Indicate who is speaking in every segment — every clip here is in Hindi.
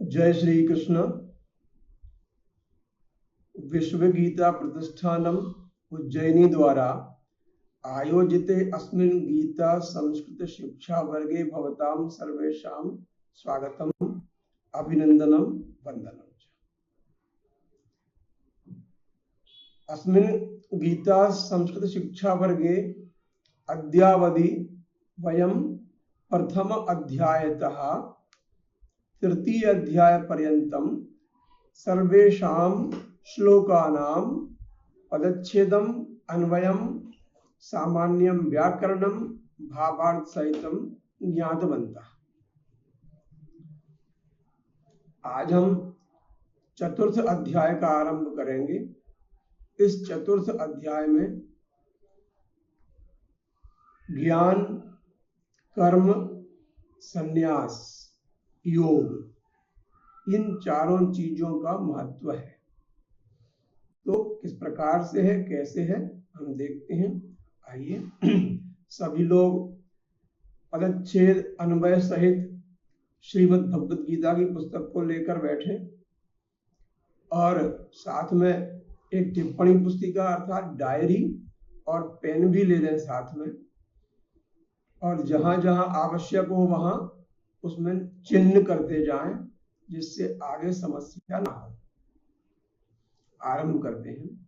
Speaker 1: जय श्री कृष्ण। विश्व गीता प्रतिष्ठानम उज्जैनी द्वारा आयोजिते अस्मिन् गीता संस्कृत शिक्षा वर्गे भवतां सर्वेषां स्वागतम अभिनंदनम वंदनम। अस्मिन् गीता संस्कृत शिक्षा वर्गे अद्यावधि वयं प्रथम अध्यायतः तृतीय अध्याय पर्यन्तं सर्वेषां श्लोकानां पदच्छेदम् अन्वयं सामान्यं व्याकरणं भावार्थ सहितं ज्ञातवन्तः। आज हम चतुर्थ अध्याय का आरंभ करेंगे। इस चतुर्थ अध्याय में ज्ञान, कर्म, संन्यास, योग, इन चारों चीजों का महत्व है। तो किस प्रकार से है, कैसे है, हम देखते हैं। आइए सभी लोग पदच्छेद अन्वय सहित श्रीमद् भगवद गीता की पुस्तक को लेकर बैठे और साथ में एक टिप्पणी पुस्तिका अर्थात डायरी और पेन भी ले लें साथ में, और जहां जहां आवश्यक हो वहां उसमें चिन्ह करते जाएं जिससे आगे समस्या ना हो। आरंभ करते हैं।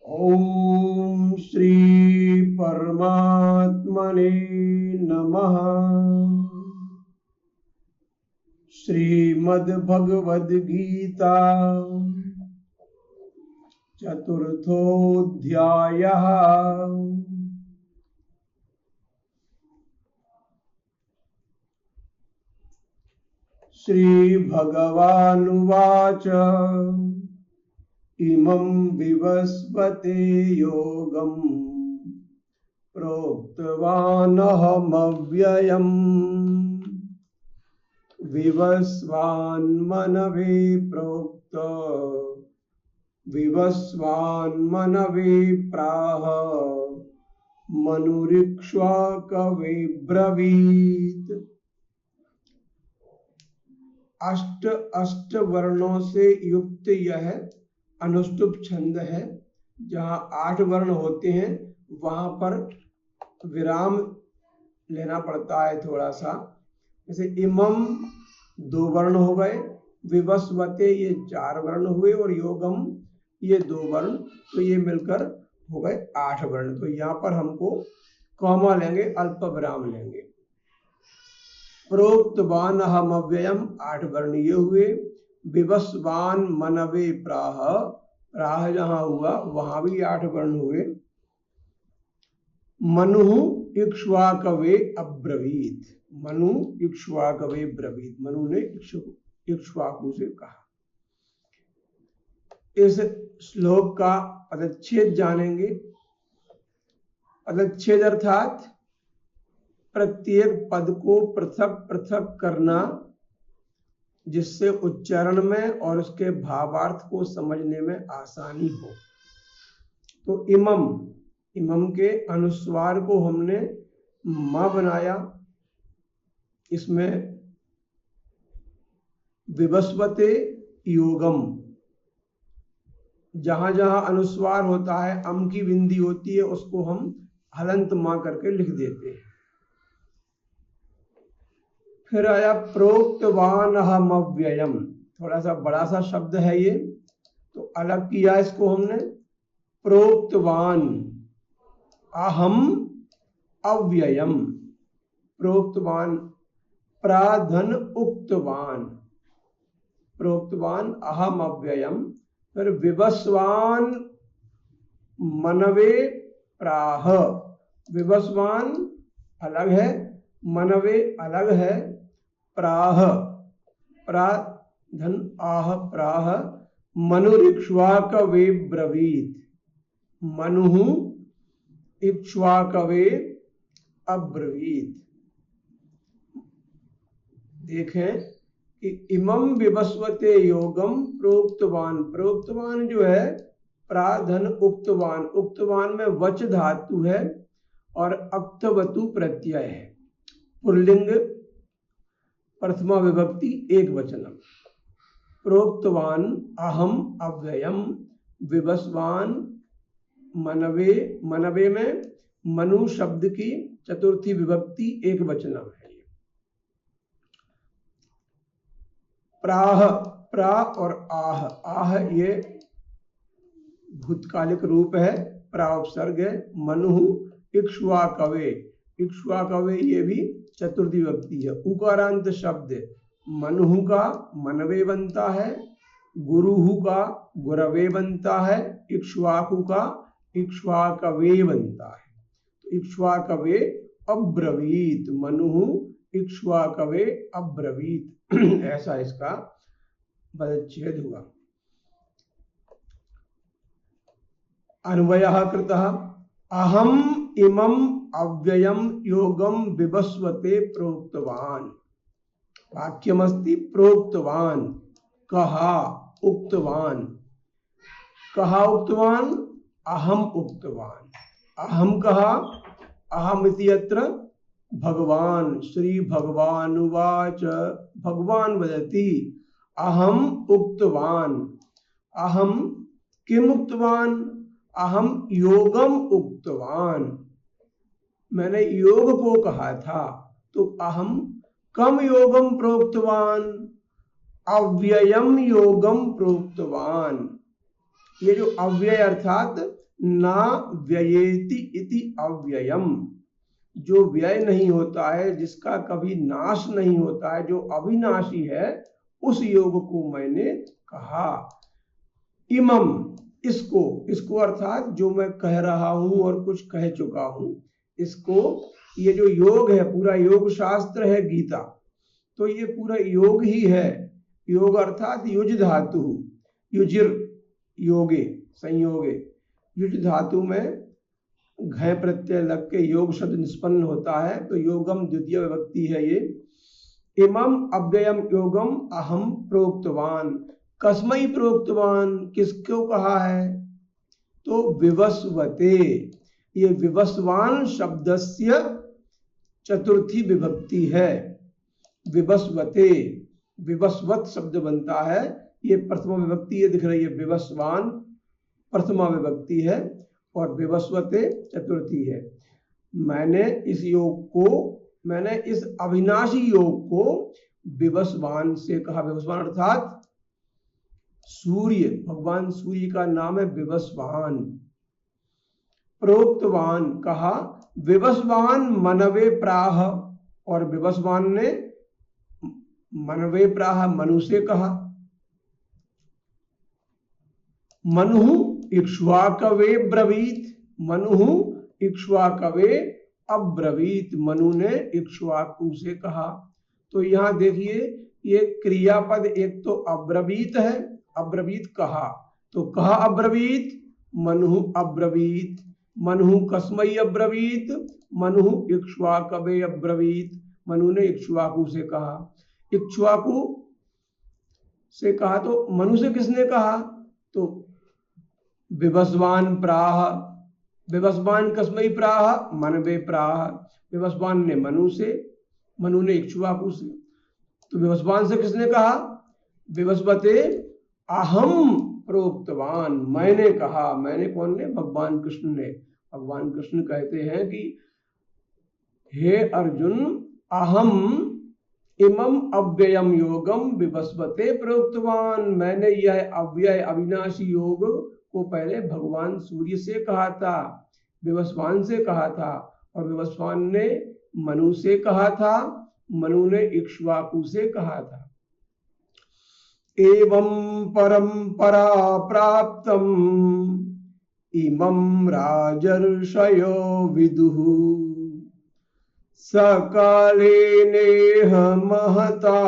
Speaker 1: ओम श्री परमात्मने नमः। श्रीमद् भगवद गीता चतुर्थोऽध्यायः। श्री भगवानुवाच इमं विवस्वते योगं प्रोक्तवानहमव्ययम् विवस्वान्मनवे प्रोक्त विवस्वान्मनवे प्राह मनुरिक्ष्वाकवे ब्रवीत्। अष्ट वर्णों से युक्त यह अनुष्टुप छंद है। जहां 8 वर्ण होते हैं वहां पर विराम लेना पड़ता है थोड़ा सा। जैसे इमम 2 वर्ण हो गए, विवस्वते ये 4 वर्ण हुए और योगम ये 2 वर्ण, तो ये मिलकर हो गए 8 वर्ण। तो यहाँ पर हमको कॉमा लेंगे, अल्प विराम लेंगे। प्रोक्तवान अहम अव्ययम 8 वर्ण ये हुए। विवस्वान मनवे प्राह, प्राह जहां हुआ वहां भी 8 वर्ण हुए। मनु इक्ष्वाकवे अब्रवीत, मनु इक्ष्वाकवे ब्रवीत, मनु ने इक्ष्वाकु से कहा। इस श्लोक का पदच्छेद जानेंगे। पदच्छेद अर्थात प्रत्येक पद को पृथक पृथक करना, जिससे उच्चारण में और उसके भावार्थ को समझने में आसानी हो। तो इमम के अनुस्वार को हमने म बनाया। इसमें विवस्वते योगम, जहां जहां अनुस्वार होता है, अम की बिंदी होती है, उसको हम हलंत मां करके लिख देते हैं। फिर आया प्रोक्तवान अहम अव्ययम, थोड़ा सा बड़ा सा शब्द है ये, तो अलग किया इसको हमने। प्रोक्तवान अहम अव्ययम, प्रोक्तवान प्राधन उक्तवान, प्रोक्तवान अहम अव्ययम। फिर विवस्वान मनवे प्राह, विवस्वान अलग है, मनवे अलग है, प्राह प्राधन आह प्राह मनुरिक्ष्वाकवे ब्रवीत, मनु इक्ष्वाकवे अब्रवीत। देखें कि इमं विवस्वते योगम प्रोक्तवान, प्रोक्तवान जो है प्राधन उक्तवान, उक्तवान में वच धातु है और अक्तवतु प्रत्यय है। पुल्लिंग प्रथमा विभक्ति एक वचनम। प्रोक्तवान अहम अव्ययम विवस्वान मनवे, मनवे में मनु शब्द की चतुर्थी विभक्ति एक वचनम है। प्राह, प्रा और आह, आह ये भूतकालिक रूप है, प्रा उपसर्ग है। मनु इक्ष्वाकवे, इक्ष्वाकवे ये भी चतुर्थी विभक्ति है। उकारांत शब्द मनु का मनवे बनता है, गुरुहु का गुरवे बनता है, इक्ष्वाकु का इक्ष्वाकवे बनता है। तो इक्ष्वाकवे अब्रवीत, मनु इक्ष्वाकवे अब्रवीत, ऐसा इसका पदच्छेद हुआ। अन्वयः कृतः अहम इमं अव्ययम योगम विवस्वते प्रोक्तवान। वाक्यमस्ति प्रोक्तवान, कहा उक्तवान, कहा उक्तवान, अहम उक्तवान। अहम कहा, अहम इति अत्र भगवान, श्री भगवान उवाच, भगवान वदति अहम उक्तवान। अहम किम उक्तवान, अहम योगम उक्तवान, मैंने योग को कहा था। तो अहम कम योगम प्रोक्तवान, अव्ययम योगम प्रोक्तवान। ये जो अव्यय अर्थात ना व्ययेति इति अव्ययम, जो व्यय नहीं होता है, जिसका कभी नाश नहीं होता है, जो अविनाशी है, उस योग को मैंने कहा। इमम, इसको, इसको अर्थात जो मैं कह रहा हूं और कुछ कह चुका हूं, इसको, ये जो योग है, पूरा योग शास्त्र है गीता, तो ये पूरा योग ही है। योग अर्थात युज धातु, युजिर योगे संयोगे, युज धातु में घय प्रत्यय लग के योग शब्द निष्पन्न होता है, तो योगम द्वितीय विभक्ति है ये। इमम अव्ययम योगम अहम प्रोक्तवान। कस्मै प्रोक्तवान, किसको कहा है? तो विवस्वते, ये विवस्वान शब्दस्य चतुर्थी विभक्ति है। विवस्वते, विवस्वत शब्द बनता है, ये प्रथमा विभक्ति ये दिख रही है, विवस्वान प्रथमा विभक्ति है और विवस्वते चतुर्थी है। मैंने इस योग को, मैंने इस अविनाशी योग को विवस्वान से कहा। विवस्वान अर्थात सूर्य, भगवान सूर्य का नाम है विवस्वान। प्रोक्तवान कहा, विवस्वान मनवे प्राह, और विवस्वान ने मनवे प्राह मनु से कहा। मनु इक्ष्वाकवे ब्रवीत, मनु इक्ष्वाकवे अब्रवीत, मनु ने इक्ष्वाकु से कहा। तो यहां देखिए, ये क्रियापद एक तो अब्रवीत है, अब्रवीत कहा, तो कहा अब्रवीत, मनु अब्रवीत, मनु कस्मै अब्रवीत, मनु इक्ष्वाकवे अब्रवीत, मनु ने इक्ष्वाकु से कहा। इक्ष्वाकु से कहा तो मनु से किसने कहा? तो विवस्वान प्राह, विवस्वान कस्मै प्राह, मनवे प्राह, विवस्वान ने मनु से, मनु ने इक्ष्वाकु से। तो विवस्वान से किसने कहा? विवस्वते अहम प्रोक्तवान, मैंने कहा। मैंने कौन ने? भगवान कृष्ण ने। भगवान कृष्ण कहते हैं कि हे अर्जुन, अहम इमम अव्ययम योगम विवस्वते प्रोक्तवान, मैंने यह अव्यय अविनाशी योग को पहले भगवान सूर्य से कहा था, विवस्वान से कहा था, और विवस्वान ने मनु से कहा था, मनु ने इक्ष्वाकु से कहा था। एवं परंपरा प्राप्तम इमं राजर्षयो विदुः सकाले नेह महता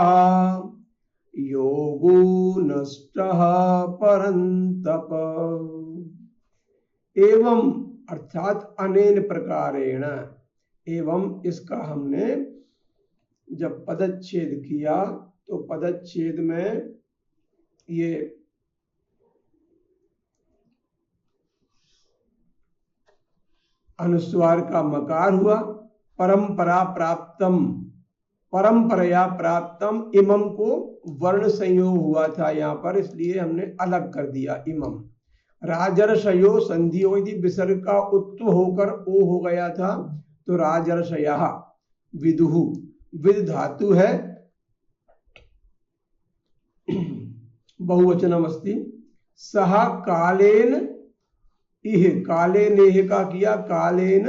Speaker 1: योगो नष्टः परन्तप। एवं अर्थात अनेन प्रकारेण, एवं इसका हमने जब पदच्छेद किया तो पदच्छेद में ये अनुस्वार का मकार हुआ। परंपरा प्राप्तम, परंपरया प्राप्तम, इमम को वर्ण संयोग हुआ था यहाँ पर, इसलिए हमने अलग कर दिया इमम। राजर्षयो संधि हुई थी, विसर्ग का उत्व होकर ओ हो गया था, तो राजर्षयः विदुहु, विद धातु है, बहुवचनम अस्ति। सह कालेन इह, काले नेह का किया, कालेन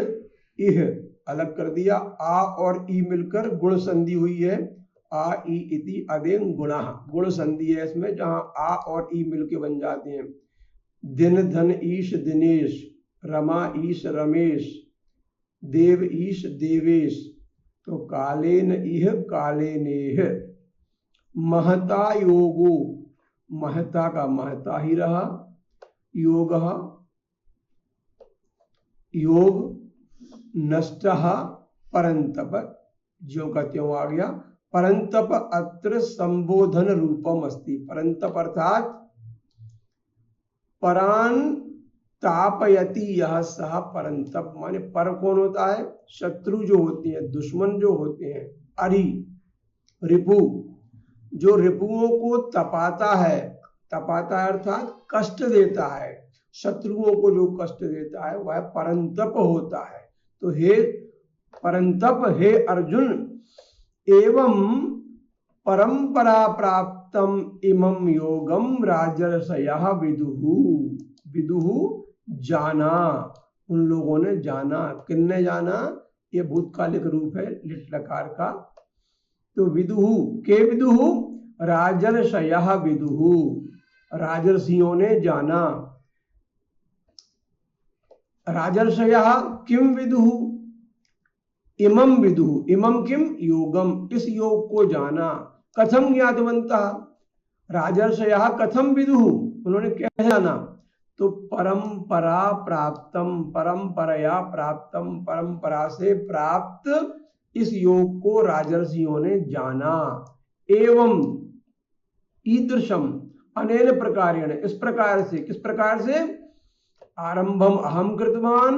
Speaker 1: इह अलग कर दिया। आ और ई मिलकर गुण संधि हुई है, आ ई इति अदेन गुणः, गुण संधि है इसमें, जहां आ और ई मिलके बन जाते हैं। दिन धन ईश दिनेश, रमा ईश रमेश, देव ईश देवेश, तो कालेन इह कालेनेह। महता योगो, महता का महता ही रहा, योगः योग, नष्टः परंतप, ज्यों का त्यों आ गया। परंतप अत्र संबोधन रूपम अस्ति, परंतप अर्थात परान तापयति यह सह परंतप, माने पर कौन होता है, शत्रु जो होते हैं, दुश्मन जो होते हैं, अरि रिपु, जो रिपुओं को तपाता है, तपाता है अर्थात कष्ट देता है, शत्रुओं को जो कष्ट देता है वह परंतप होता है। तो हे परंतप, हे अर्जुन, एवं परंपरा प्राप्तम इमं योगम राजर्षयः विदुहु, विदुहु जाना, उन लोगों ने जाना, किन्ने जाना, ये भूतकालिक रूप है लिट लकार का। तो विदुहु, के विदुहु, राजर्षयः विदुहु, राजर्षियों ने जाना। राजर्षयः किम विदुहु, इमं विदुहु, इमं किम योगम, इस योग को जाना। कथम ज्ञातवन्तः, राजर्षयः कथम विदुहु, उन्होंने क्या जाना, तो परंपरा प्राप्तम, परंपरया प्राप्तम, परंपरा से प्राप्त इस योग को राजर्षियों ने जाना। एवं ईदृशम, अनेन प्रकारेण, इस प्रकार से, किस प्रकार से, आरंभम अहम कृतवान,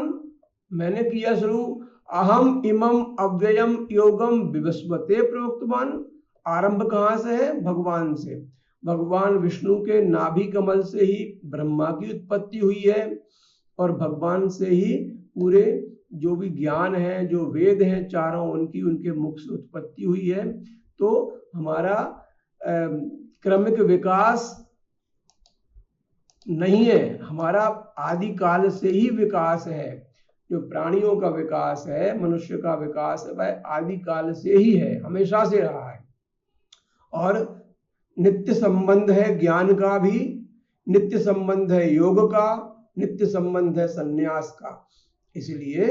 Speaker 1: मैंने किया शुरू, अहम इमम अव्ययम योगम विवस्वते प्रोक्तवान। आरंभ कहां से है, भगवान से, भगवान विष्णु के नाभि कमल से ही ब्रह्मा की उत्पत्ति हुई है, और भगवान से ही पूरे जो भी ज्ञान है, जो वेद हैं चारों, उनकी उनके मुख से उत्पत्ति हुई है। तो हमारा क्रमिक विकास नहीं है, हमारा आदि काल से ही विकास है। जो प्राणियों का विकास है, मनुष्य का विकास है, वह आदि काल से ही है, हमेशा से रहा है। और नित्य संबंध है ज्ञान का भी, नित्य संबंध है योग का, नित्य संबंध है संन्यास का। इसलिए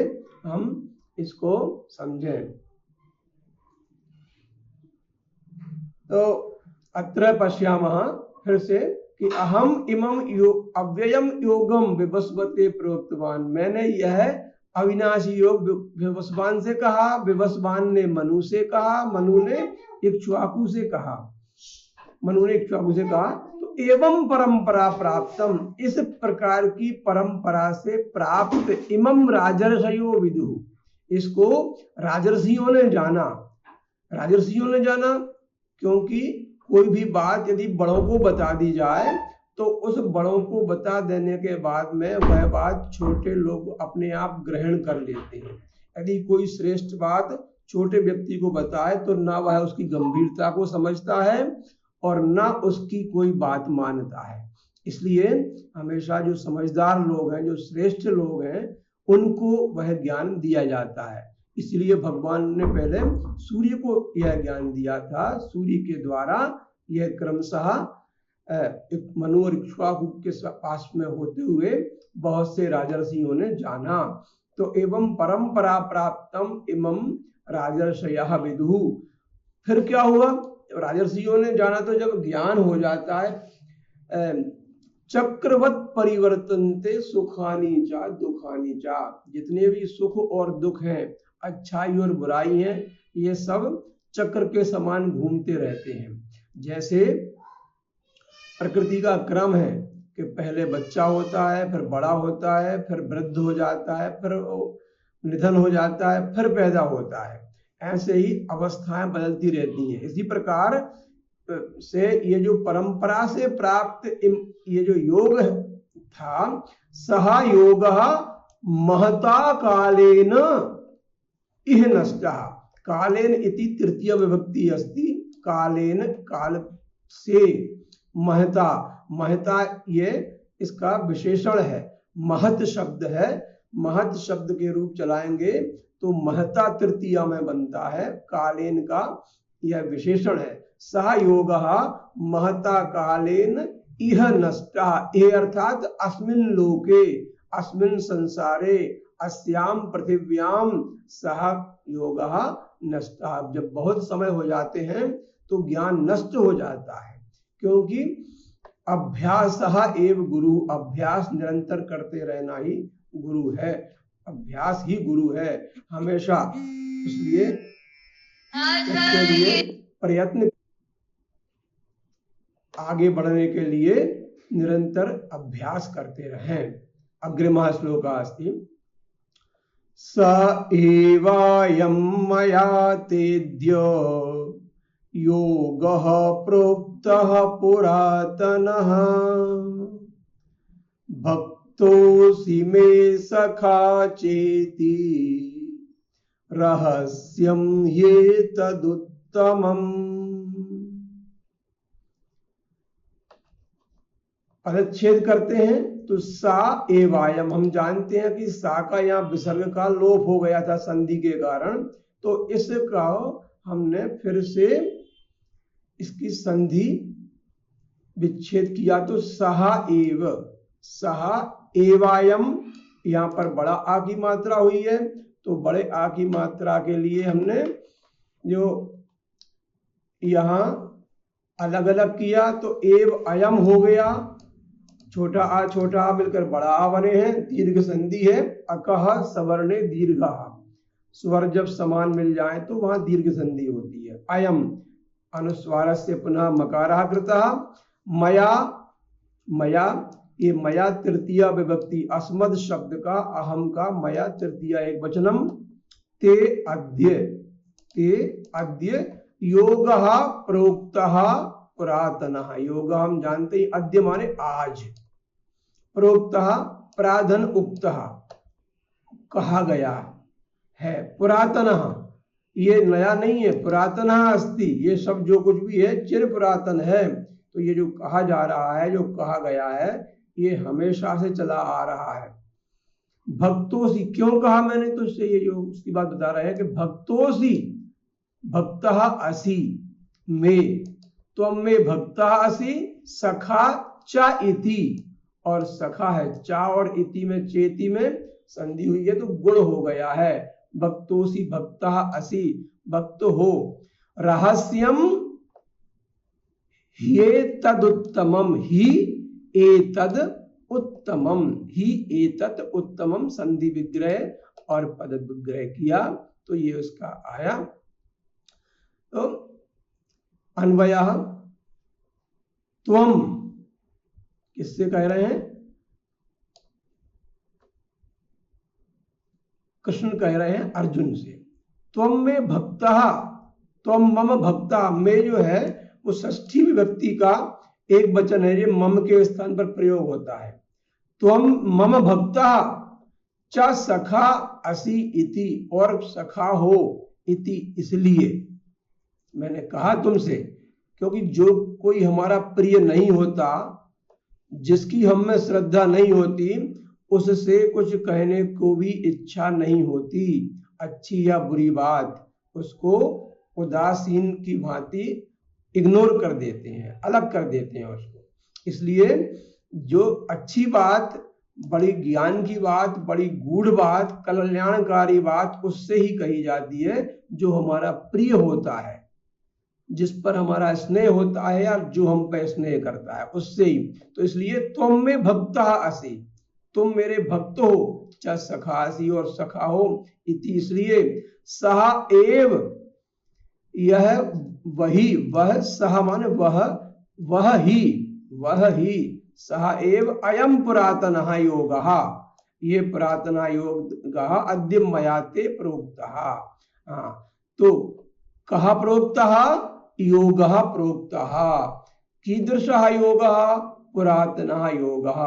Speaker 1: हम इसको समझें। तो अत्र पश्यामः, फिर से, कि अहम इमं अव्ययम योगम विवस्वते प्रोक्तवान, मैंने यह अविनाशी योग विवस्वान से कहा, विवस्वान ने मनु से कहा, मनु ने इक्ष्वाकु से कहा, मनु ने इक्ष्वाकु से कहा। तो एवं परंपरा प्राप्तम, इस प्रकार की परंपरा से प्राप्त, इमं राजर्षयो विदुहु, इसको राजर्षियों ने जाना। राजर्षियों ने जाना क्योंकि कोई भी बात यदि बड़ों को बता दी जाए तो उस बड़ों को बता देने के बाद में वह बात छोटे लोग अपने आप ग्रहण कर लेते हैं। यदि कोई श्रेष्ठ बात छोटे व्यक्ति को बताए तो ना वह उसकी गंभीरता को समझता है और ना उसकी कोई बात मानता है। इसलिए हमेशा जो समझदार लोग हैं, जो श्रेष्ठ लोग हैं, उनको वह ज्ञान दिया जाता है। इसलिए भगवान ने पहले सूर्य को यह ज्ञान दिया था, सूर्य के द्वारा यह क्रमशः मनु और इक्ष्वाकु के पास में होते हुए बहुत से राजर्षियों ने जाना। तो एवं परंपरा प्राप्तम इमं राजर्षयः विदुहु, फिर क्या हुआ, राजर्षियों ने जाना तो जब ज्ञान हो जाता है, चक्रवत परिवर्तनते सुखानी चा दुखानी चा, जितने भी सुख और दुख हैं, अच्छाई और बुराई है, ये सब चक्र के समान घूमते रहते हैं। जैसे प्रकृति का क्रम है कि पहले बच्चा होता है, फिर बड़ा होता है, फिर वृद्ध हो जाता है, फिर निधन हो जाता है, फिर पैदा होता है। ऐसे ही अवस्थाएं बदलती रहती हैं। इसी प्रकार से ये जो परंपरा से प्राप्त ये जो योग था, सह योग महता कालेन इह नष्टः। कालेन इति तृतीय विभक्ति अस्ति। कालेन काल से, महता, महता ये इसका विशेषण है, महत शब्द है, महत शब्द के रूप चलाएंगे तो महता तृतीया में बनता है, कालेन का यह विशेषण है। सह योग महता कालेन इह नष्टः, इह अर्थात अस्मिन् लोके, अस्मिन् संसारे, अस्याम पृथिव्याम सह योग नष्टः। जब बहुत समय हो जाते हैं तो ज्ञान नष्ट हो जाता है, क्योंकि अभ्यासः एव गुरु, अभ्यास निरंतर करते रहना ही गुरु है, अभ्यास ही गुरु है हमेशा। इसलिए इसके लिए प्रयत्न, आगे बढ़ने के लिए निरंतर अभ्यास करते रहें। अग्रिमः श्लोकः अस्ति, स एवायं मया तेद्य योगः प्रोक्तः पुरातनः, भक्तोऽसि मे सखा चेति रहस्यं ह्येतदुत्तमम्। पदच्छेद करते हैं तो सा एवायम, हम जानते हैं कि सा का यहाँ विसर्ग का लोप हो गया था संधि के कारण, तो इसका हमने फिर से इसकी संधि विच्छेद किया तो सहा एव, सहा एवायम, यहाँ पर बड़ा आ की मात्रा हुई है तो बड़े आ की मात्रा के लिए हमने जो यहाँ अलग अलग किया तो एव अयम हो गया, छोटा आ मिलकर बड़ा आ बने हैं, दीर्घ संधि है, अकह सवर्णे दीर्घः, स्वर जब समान मिल जाए तो वहां दीर्घ संधि होती है। अयम अनुस्वारस्य पुनः मकारः कृतः, मया, मया, ये मया तृतीया विभक्ति, अस्मद शब्द का, अहम का, मया तृतीया एक वचनम, ते अद्य योगः प्रोक्तः पुरातनः, योग हम जानते हैं अद्य माने आज, प्रोक्तः प्राधन उक्तः कहा गया है, पुरातनः ये नया नहीं है, पुरातनः अस्ति, ये सब जो कुछ भी है चिर पुरातन है। तो ये जो कहा जा रहा है, जो कहा गया है, ये हमेशा से चला आ रहा है। भक्तोसी, क्यों कहा मैंने तुझसे, ये जो उसकी बात बता रहे हैं कि भक्तोसी, भक्तः असि में, त्वं में भक्तः असि, सखा च इति, और सखा है चा और इति में, चेति में संधि हुई है तो गुण हो गया है, भक्तोसी भक्तः असि, भक्त हो, रहस्यम ह्येतदुत्तमम्, ही एतद उत्तमम, ही एतद उत्तमम, संधि विग्रह और पद विग्रह किया तो ये उसका आया। तो अन्वयः त्वम किससे कह रहे हैं, कृष्ण कह रहे हैं अर्जुन से। त्वम में भक्तः, त्वम मम भक्तः, में जो है वो षष्ठी विभक्ति का एक वचन है, ये मम के स्थान पर प्रयोग होता है। त्वम मम भक्तः च सखा असि इति, और सखा हो इति इसलिए मैंने कहा तुमसे, क्योंकि जो कोई हमारा प्रिय नहीं होता, जिसकी हम में श्रद्धा नहीं होती, उससे कुछ कहने को भी इच्छा नहीं होती, अच्छी या बुरी बात उसको उदासीन की भांति इग्नोर कर देते हैं, अलग कर देते हैं उसको। इसलिए जो अच्छी बात, बड़ी ज्ञान की बात, बड़ी गूढ़ बात, कल्याणकारी बात उससे ही कही जाती है जो हमारा प्रिय होता है, जिस पर हमारा स्नेह होता है या जो हम पे स्नेह करता है, उससे ही। तो इसलिए तुम में भक्तः असि, तुम मेरे भक्त हो, च सखासी और सखा हो, इति इसलिए, सह एव यह वही, वह, सह माने वह ही, सह एव अयम पुरातनः योगः, ये पुरातन योगः अद्य मया ते प्रोक्तः। तो कहा प्रोक्तः योगः प्रोक्तः, कीदृशः योगः, पुरातनः योगः,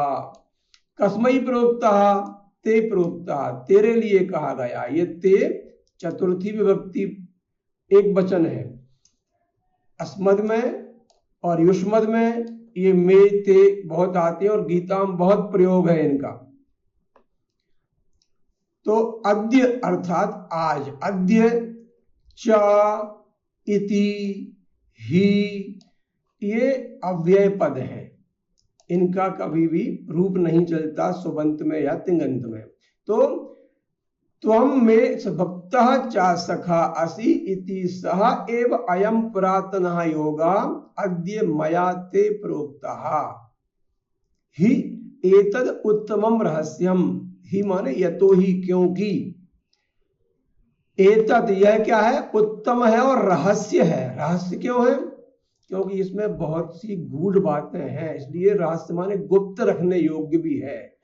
Speaker 1: कस्मै प्रोक्तः, ते प्रोक्तः, तेरे लिए कहा गया। ये ते चतुर्थी विभक्ति एक वचन है। अस्मद में और युष्मद में ये मे ते बहुत आते हैं और गीता में बहुत प्रयोग है इनका। तो अद्य अर्थात आज, अद्य, च, इति, ही, ये अव्यय पद हैं, इनका कभी भी रूप नहीं चलता सुबंत में या तिङंत में। तो त्वं मे भक्तः च सखा असि इति सः एव अयं पुरातनः योगः अद्य मया ते प्रोक्तः। हि एतद् उत्तमं रहस्यम, ही माने यतो ही, क्योंकि, एतत् यह क्या है, उत्तम है और रहस्य है। रहस्य क्यों है, क्योंकि इसमें बहुत सी गूढ़ बातें हैं, इसलिए रहस्य माने गुप्त रखने योग्य भी है।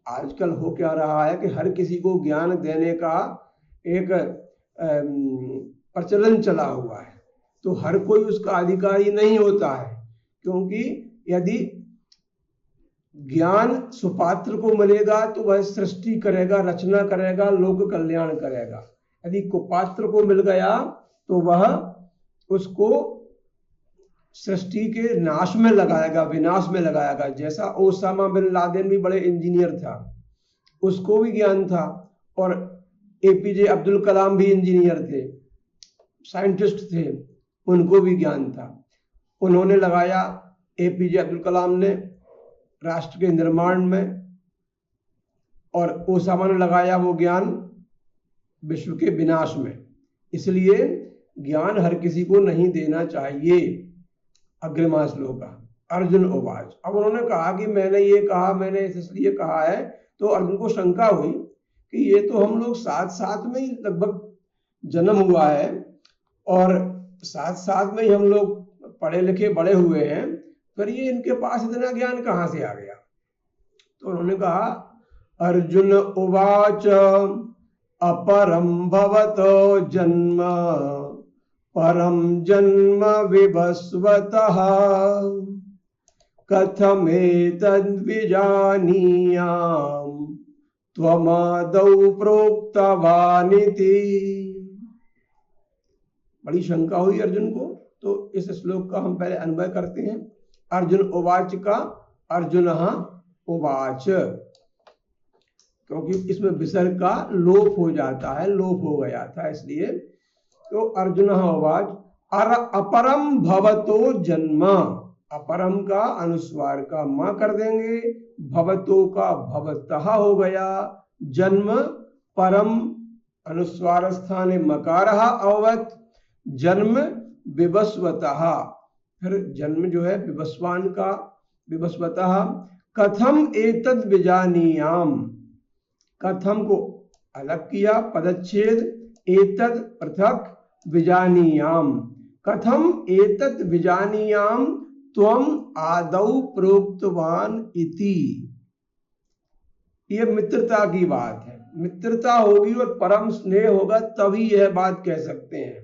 Speaker 1: आजकल हो क्या रहा है कि हर किसी को ज्ञान देने का एक प्रचलन चला हुआ है, तो हर कोई उसका अधिकारी नहीं होता है, क्योंकि यदि ज्ञान सुपात्र को मिलेगा तो वह सृष्टि करेगा, रचना करेगा, लोक कल्याण करेगा। यदि कुपात्र को मिल गया तो वह उसको सृष्टि के नाश में लगाएगा, विनाश में लगाएगा। जैसा ओसामा बिन लादेन भी बड़े इंजीनियर था, उसको भी ज्ञान था, और एपीजे अब्दुल कलाम भी इंजीनियर थे, साइंटिस्ट थे, उनको भी ज्ञान था। उन्होंने लगाया, एपीजे अब्दुल कलाम ने राष्ट्र के निर्माण में, और ओसामा ने लगाया वो ज्ञान विश्व के विनाश में। इसलिए ज्ञान हर किसी को नहीं देना चाहिए। अग्रिमा श्लोक अर्जुन उवाच। अब उन्होंने कहा कि मैंने ये कहा, मैंने इसलिए कहा है, तो अर्जुन को शंका हुई कि ये तो हम लोग साथ साथ में ही लगभग जन्म हुआ है और साथ साथ में ही हम लोग पढ़े लिखे बड़े हुए हैं, फिर ये इनके पास इतना ज्ञान कहाँ से आ गया। तो उन्होंने कहा, अर्जुन उवाच अपरम भवतो जन्म परम जन्म विभस्वतः कथमेतद्विजानीयाम् त्वमादौ प्रोक्तवानिति। बड़ी शंका हुई अर्जुन को, तो इस श्लोक का हम पहले अन्वय करते हैं। अर्जुन उवाच का अर्जुनः उवाच, क्योंकि इसमें विसर्ग का लोप हो जाता है, लोप हो गया था इसलिए। तो अर्जुनः उवाच अपरम भवतो जन्म, अपरम का अनुस्वार का मां कर देंगे, भवतो का भवतः हो गया, जन्म परम अनुस्वार स्थाने मकारः अवत, जन्म विवस्वतः, फिर जन्म जो है विवस्वान का, विवस्वतः। कथम एतद् विजानीयाम, कथम को अलग किया, पदच्छेद, एतद् पृथक, विजानीयाम, कथम एतद् विजानीयाम त्वम आदौ प्रोक्तवान इति। ये मित्रता की बात है, मित्रता होगी और परम स्नेह होगा तभी यह बात कह सकते हैं।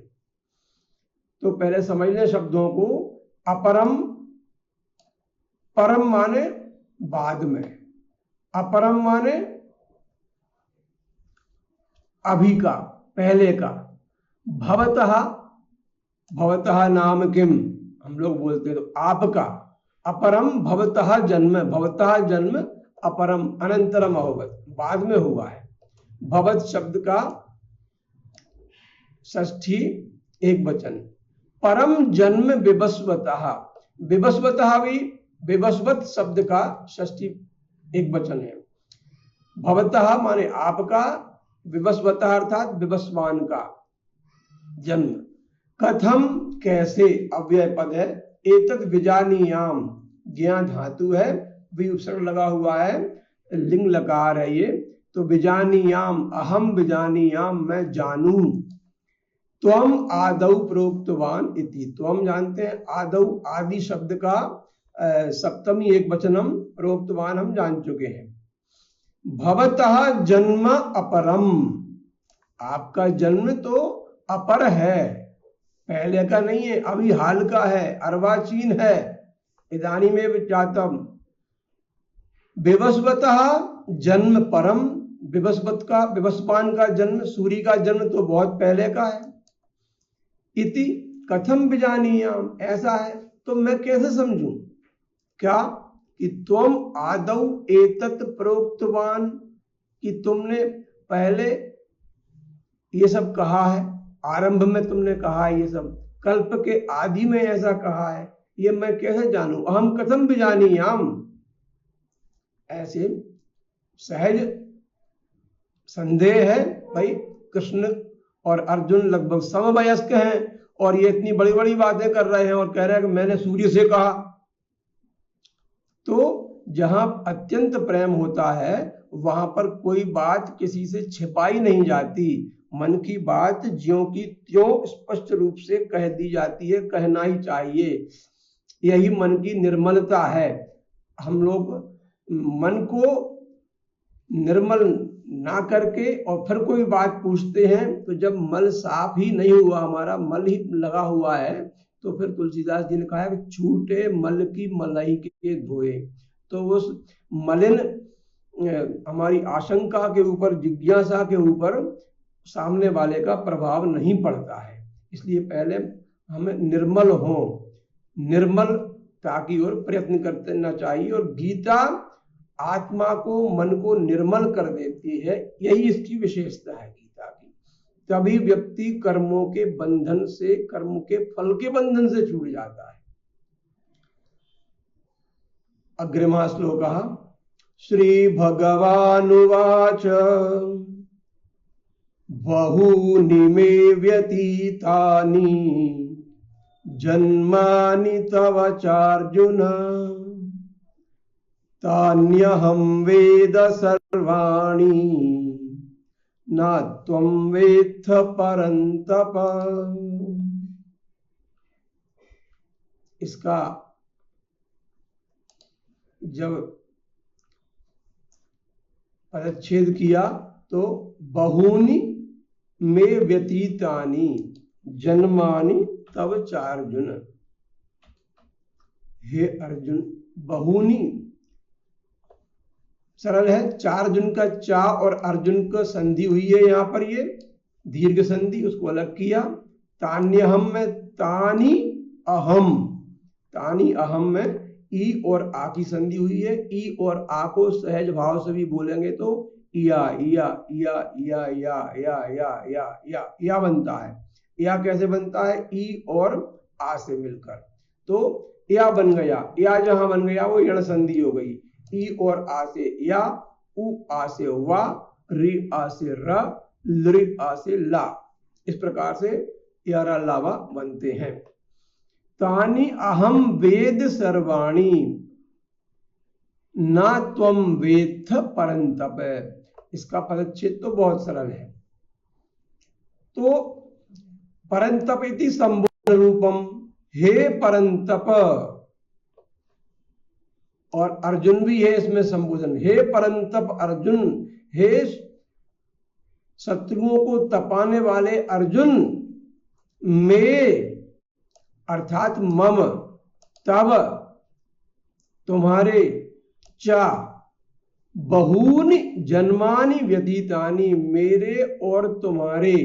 Speaker 1: तो पहले समझ लें शब्दों को। अपरम, परम माने बाद में, अपरम माने अभी का, पहले का। भवतः, भवतः नाम किम हम लोग बोलते हैं, तो आपका। अपरम भवतः जन्म, भवतः जन्म अपरम अनंतरम अभवत, बाद में हुआ है। भवत शब्द का षष्ठी एक वचन। परम जन्म विवस्वतः, विवस्वतः भी विवस्वत शब्द का षष्ठी एक वचन है। भवतः माने आपका, विवस्वतः अर्थात विवस्वान का जन्म। कथम कैसे अव्यय पद है, एतद् विजानीयाम ज्ञा धातु है, विउपसर्ग लगा हुआ है, लिंग लकार है ये, तो विजानीयाम अहम विजानीयाम मैं जानूं। त्वम आदौ प्रोक्तवान इति, त्वम जानते हैं, आदौ आदि शब्द का सप्तमी एक वचनम, प्रोक्तवान हम जान चुके हैं। भवतः जन्म अपरम, आपका जन्म तो अपर है, पहले का नहीं है, अभी हाल का है, अर्वाचीन है। इदानीमेव जातम विवस्वतः जन्म परम, विवस्वान का जन्म, सूर्य का जन्म तो बहुत पहले का है। इति कथम विजानीयाम, ऐसा है तो मैं कैसे समझूं? क्या कि तुम आदौ एतत् प्रोक्तवान, कि तुमने पहले ये सब कहा है, आरंभ में तुमने कहा है ये सब, कल्प के आदि में ऐसा कहा है, ये मैं कैसे जानूं? अहम कथम विजानीयाम, ऐसे सहज संदेह है। भाई कृष्ण और अर्जुन लगभग समवयस्क हैं और ये इतनी बड़ी बड़ी बातें कर रहे हैं और कह रहे हैं कि मैंने सूर्य से कहा। तो जहां अत्यंत प्रेम होता है वहां पर कोई बात किसी से छिपाई नहीं जाती, मन की बात ज्यों की त्यों स्पष्ट रूप से कह दी जाती है, कहना ही चाहिए। यही मन की निर्मलता है। हम लोग मन को निर्मल ना करके और फिर कोई बात पूछते हैं, तो जब मल साफ ही नहीं हुआ, हमारा मल ही लगा हुआ है, तो फिर तुलसीदास जी ने कहा है कि छूटे मल की मलाई के धोए। तो उस मलिन हमारी आशंका के ऊपर, जिज्ञासा के ऊपर सामने वाले का प्रभाव नहीं पड़ता है। इसलिए पहले हमें निर्मल हो, निर्मलता की ओर प्रयत्न करना चाहिए। और गीता आत्मा को, मन को निर्मल कर देती है, यही इसकी विशेषता है गीता की। तभी व्यक्ति कर्मों के बंधन से, कर्म के फल के बंधन से छूट जाता है। अग्रिमः श्लोकः श्री भगवानुवाच बहूनि मे व्यतीतानि जन्मानि तव चार्जुन तान्यहं वेद सर्वाणि न त्वं वेत्थ परन्तप। इसका जब परिच्छेद किया तो बहूनि में व्यतीतानि जन्मानि तव चार्जुन, हे अर्जुन, बहूनि सरल है, चार्जुन का चा और अर्जुन का संधि हुई है यहां पर, ये दीर्घ संधि, उसको अलग किया। तान्यहम में तानी अहम, तानी अहम में ई और आ की संधि हुई है। ई और आ को सहज भाव से भी बोलेंगे तो या या या या या या या या या या बनता है। या कैसे बनता है? ई और आ से मिलकर, तो या बन गया। या जहां बन गया वो यण संधि हो गई। ई और आ से या, उ आ से वा, रि आ से र, लृ आ से ला, इस प्रकार से यारा लावा बनते हैं। तानि अहम वेद सर्वाणि ना त्वं वेत्थ परंतप। इसका पदच्छेद तो बहुत सरल है। तो परंतप इति संबोधन रूपम, हे परंतप, और अर्जुन भी है इसमें संबोधन, हे परंतप अर्जुन, हे शत्रुओं को तपाने वाले अर्जुन, में अर्थात मम, तब तुम्हारे, चा बहूनि जन्मानि व्यतीतानि, मेरे और तुम्हारे,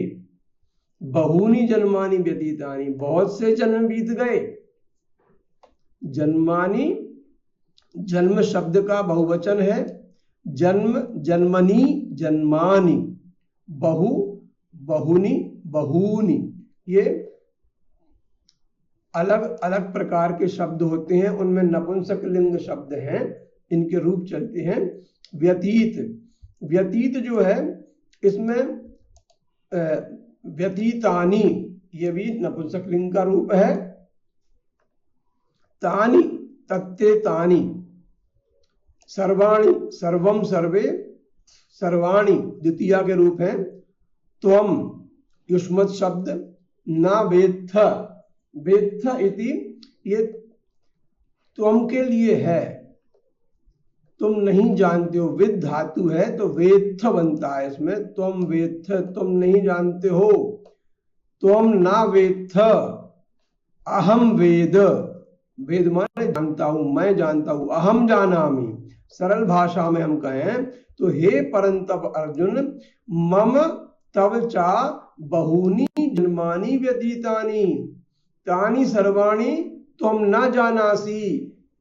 Speaker 1: बहूनि जन्मानि व्यतीतानि, बहुत से जन्म बीत गए। जन्मानि जन्म शब्द का बहुवचन है, जन्म जन्मनि जन्मानि, बहु बहुनि बहूनि, ये अलग अलग प्रकार के शब्द होते हैं, उनमें नपुंसक लिंग शब्द हैं, इनके रूप चलते हैं। व्यतीत, व्यतीत जो है इसमें व्यतीतानि, ये भी नपुंसक लिंग का रूप है। तानि तत्ते तानि, सर्वाणि सर्वम सर्वे, सर्वाणि द्वितीया के रूप हैं। त्वम युष्मत् शब्द, ना वेत्थ, वेत्थ इति, ये त्वम के लिए है, तुम नहीं जानते हो, विद धातु है तो वेत्थ बनता है इसमें, त्वम वेत्थ, तुम नहीं जानते हो। त्वम ना वेत्थ अहम वेद, वेद माने जानता हूं, मैं जानता हूं, अहम जानामि। सरल भाषा में हम कहें तो हे परंतप अर्जुन, मम तव चा बहूनि जन्मानि व्यतीतानि तानि सर्वाणि त्वम न जानासि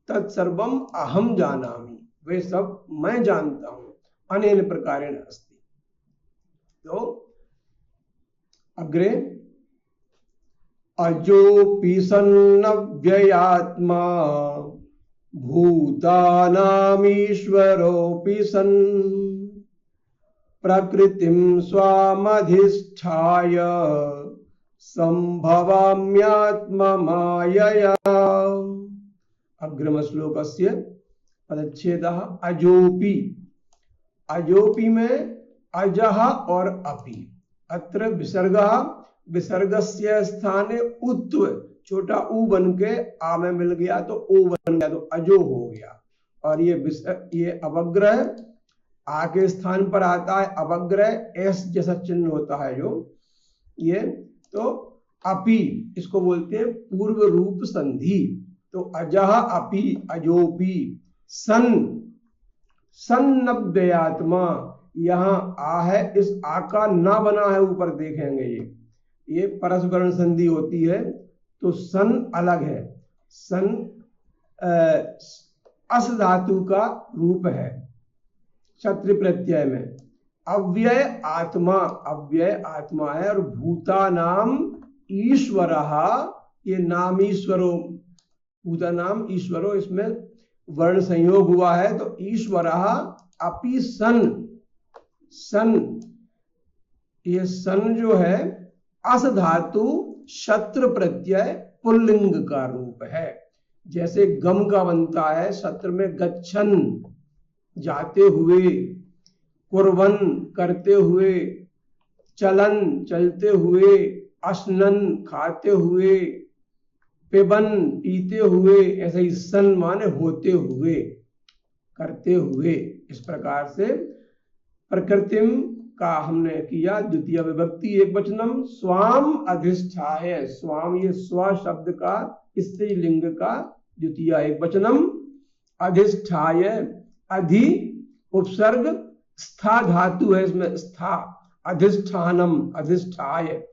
Speaker 1: तत्सर्वम अहम जानामि, वे सब मैं जानता हूं, अनेन प्रकारेण अस्ति। तो अग्रे अजोपि सन्नव्ययात्मा भूतानामीश्वरोऽपि सन् प्रकृतिं स्वामधिष्ठाय संभवाम्यात्ममायया। अग्रिम श्लोकस्य पदच्छेदः अजोपि, अजोपि में अजः और अपि, अत्र विसर्गः, विसर्गस्य स्थाने उत्व, छोटा ऊ बन के आ में मिल गया तो ओ बन गया तो अजो हो गया। और ये अवग्रह आ के स्थान पर आता है, अवग्रह एस जैसा चिन्ह होता है जो ये, तो अपि इसको बोलते हैं पूर्व रूप संधि। तो अजह अपि अजोपि सन, सन्नव्ययात्मा, यहाँ आ है, इस आ का ना बना है ऊपर देखेंगे, ये परस्वर्ण संधि होती है तो सन अलग है, सन अस धातु का रूप है क्षत्र प्रत्यय में। अव्यय आत्मा, अव्यय आत्मा है, और भूता नाम ईश्वरः, ये नाम ईश्वरो, भूता नाम ईश्वरो, इसमें वर्ण संयोग हुआ है तो ईश्वरः अपि सन, सन, ये सन जो है अस धातु शत्र प्रत्यय पुल्लिंग का रूप है। जैसे गम का बनता है शत्र में गच्छन, जाते हुए, कुर्वन् करते हुए, चलन चलते हुए, अश्नन खाते हुए, पिबन पीते हुए, ऐसे ही सन माने होते हुए, करते हुए। इस प्रकार से प्रकृतिम का हमने किया द्वितीय विभक्ति एक वचनम, स्वाम अधिष्ठाय, स्वाम ये स्व शब्द का स्त्रीलिंग का द्वितीय एक वचनम, अधिष्ठाय, अधि उपसर्ग, स्था धातु है इसमें, स्था, अधिष्ठानम, अधिष्ठाय,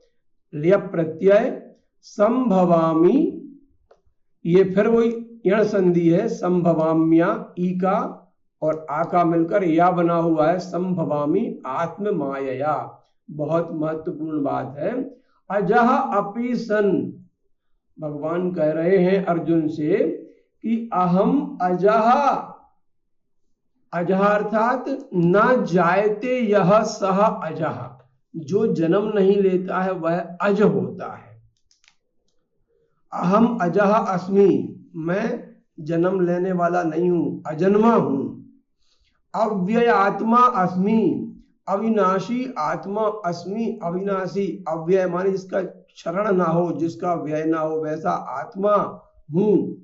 Speaker 1: लिय प्रत्यय, संभवामि, ये फिर वही यण संधि है, संभवाम्या, ई का और आ का मिलकर या बना हुआ है, संभवामि आत्म मायया। बहुत महत्वपूर्ण बात है। अजह अपि सन, भगवान कह रहे हैं अर्जुन से कि अहम अजह, अजह अर्थात न जायते यह सह अजह, जो जन्म नहीं लेता है वह अज होता है। अहम अजह अस्मि, मैं जन्म लेने वाला नहीं हूं, अजन्मा हूं। अव्यय आत्मा अस्मि, अविनाशी आत्मा अस्मि, अविनाशी, अव्यय माने जिसका क्षरण ना हो, जिसका व्यय ना हो, वैसा आत्मा हूं।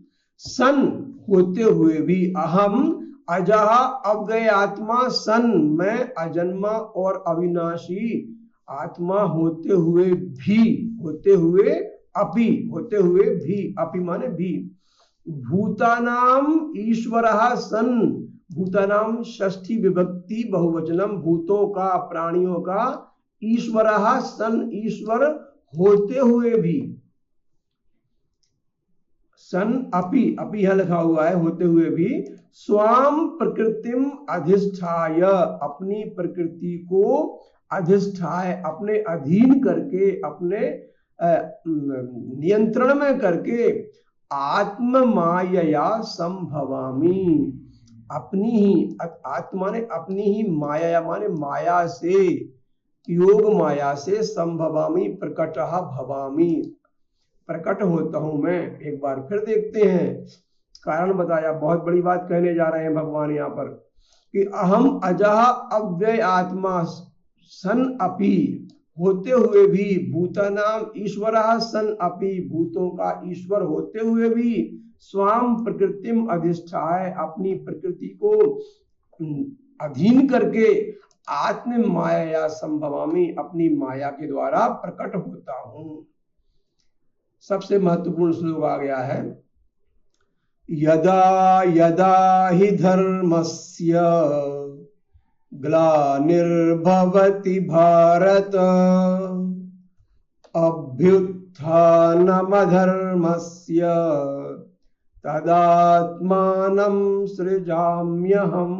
Speaker 1: सन होते हुए भी, अहम अजह अव्यय आत्मा सन, मैं अजन्मा और अविनाशी आत्मा होते हुए भी, होते हुए अपि, होते हुए भी, अपि माने भी। भूतानाम ईश्वरः सन, भूतानाम षष्ठी विभक्ति बहुवचनम, भूतों का, प्राणियों का, ईश्वरः सन, ईश्वर होते हुए भी, सन अपि, अपि यहां लिखा हुआ है होते हुए भी, स्वाम प्रकृतिम अधिष्ठाय, अपनी प्रकृति को अधिष्ठाय, अपने अधीन करके, अपने नियंत्रण में करके, आत्म मायया संभवामि, अपनी ही, आत्मा ने अपनी ही माया माने माया से, योग माया से, संभवामि प्रकटः भवामि, प्रकट होता हूं मैं। एक बार फिर देखते हैं, कारण बताया, बहुत बड़ी बात कहने जा रहे हैं भगवान यहाँ पर कि अहम अजह अव्यय आत्मा सन अपि, होते हुए भी, भूतानाम ईश्वरः सन अपि, भूतों का ईश्वर होते हुए भी, स्वाम प्रकृतिम अधिष्ठाय, अपनी प्रकृति को अधीन करके, आत्म माया संभवामि, अपनी माया के द्वारा प्रकट होता हूं। सबसे महत्वपूर्ण श्लोक आ गया है, यदा यदा हि धर्मस्य ग्लानिर्भवति भारत अभ्युत्थानमधर्मस्य तदात्मानं सृजाम्यहम्।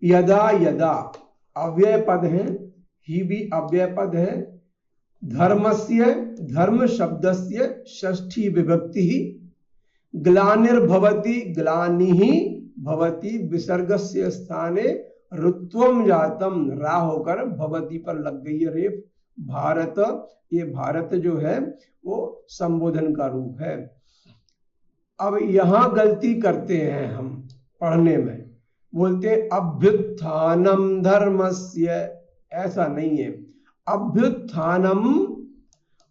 Speaker 1: यदा यदा अव्यय पद है, ही भी अव्यय पद है, धर्मस्य धर्म शब्दस्य षष्ठी विभक्ति, ग्लानिर्भवति ग्लानिः भवति विसर्गस्य स्थाने ऋत्वम जातम, रा होकर भवति पर लग गई है रेफ। भारत, ये भारत जो है वो संबोधन का रूप है। अब यहां गलती करते हैं हम पढ़ने में, बोलते हैं अभ्युत्थानम धर्मस्य, ऐसा नहीं है। अभ्युत्थानम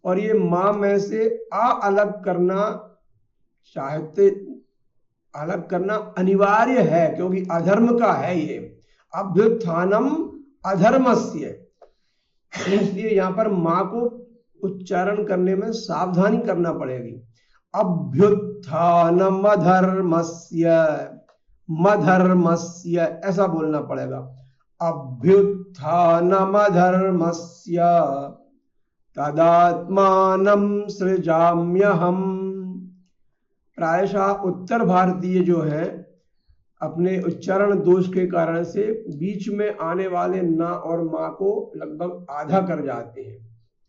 Speaker 1: और ये मां में से आ अलग करना, साहित्य अलग करना अनिवार्य है, क्योंकि अधर्म का है ये। अभ्युत्थानम अधर्मस्य, इसलिए यहां पर मां को उच्चारण करने में सावधानी करना पड़ेगी। अभ्युत्थानम अधर्मस्य, मधर्मस्य ऐसा बोलना पड़ेगा। अभ्युत्थानम अधर्मस्य तदात्मानं सृजाम्यहम्। प्रायशः उत्तर भारतीय जो है अपने उच्चारण दोष के कारण से बीच में आने वाले ना और मा को लगभग आधा कर जाते हैं,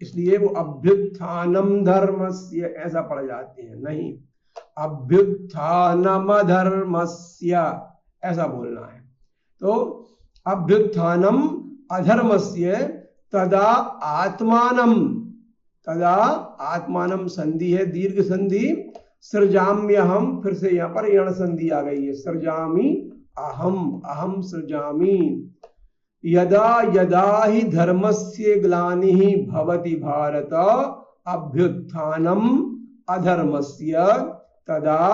Speaker 1: इसलिए वो अभ्युत्थानम धर्मस्य ऐसा पढ़ जाते हैं। नहीं, अभ्युत्थानम धर्मस्य ऐसा बोलना है। तो अभ्युत्थानम अधर्मस्य तदा आत्मानम, तदा आत्मानम संधि है, दीर्घ संधि, सृजाम्यहम, फिर से यहाँ पर यण संधि आ गई है, सृजामि अहम, अहम सृजामि। यदा यदा हि धर्मस्य ग्लानिः भवति भारत अभ्युत्थानम अधर्मस्य तदा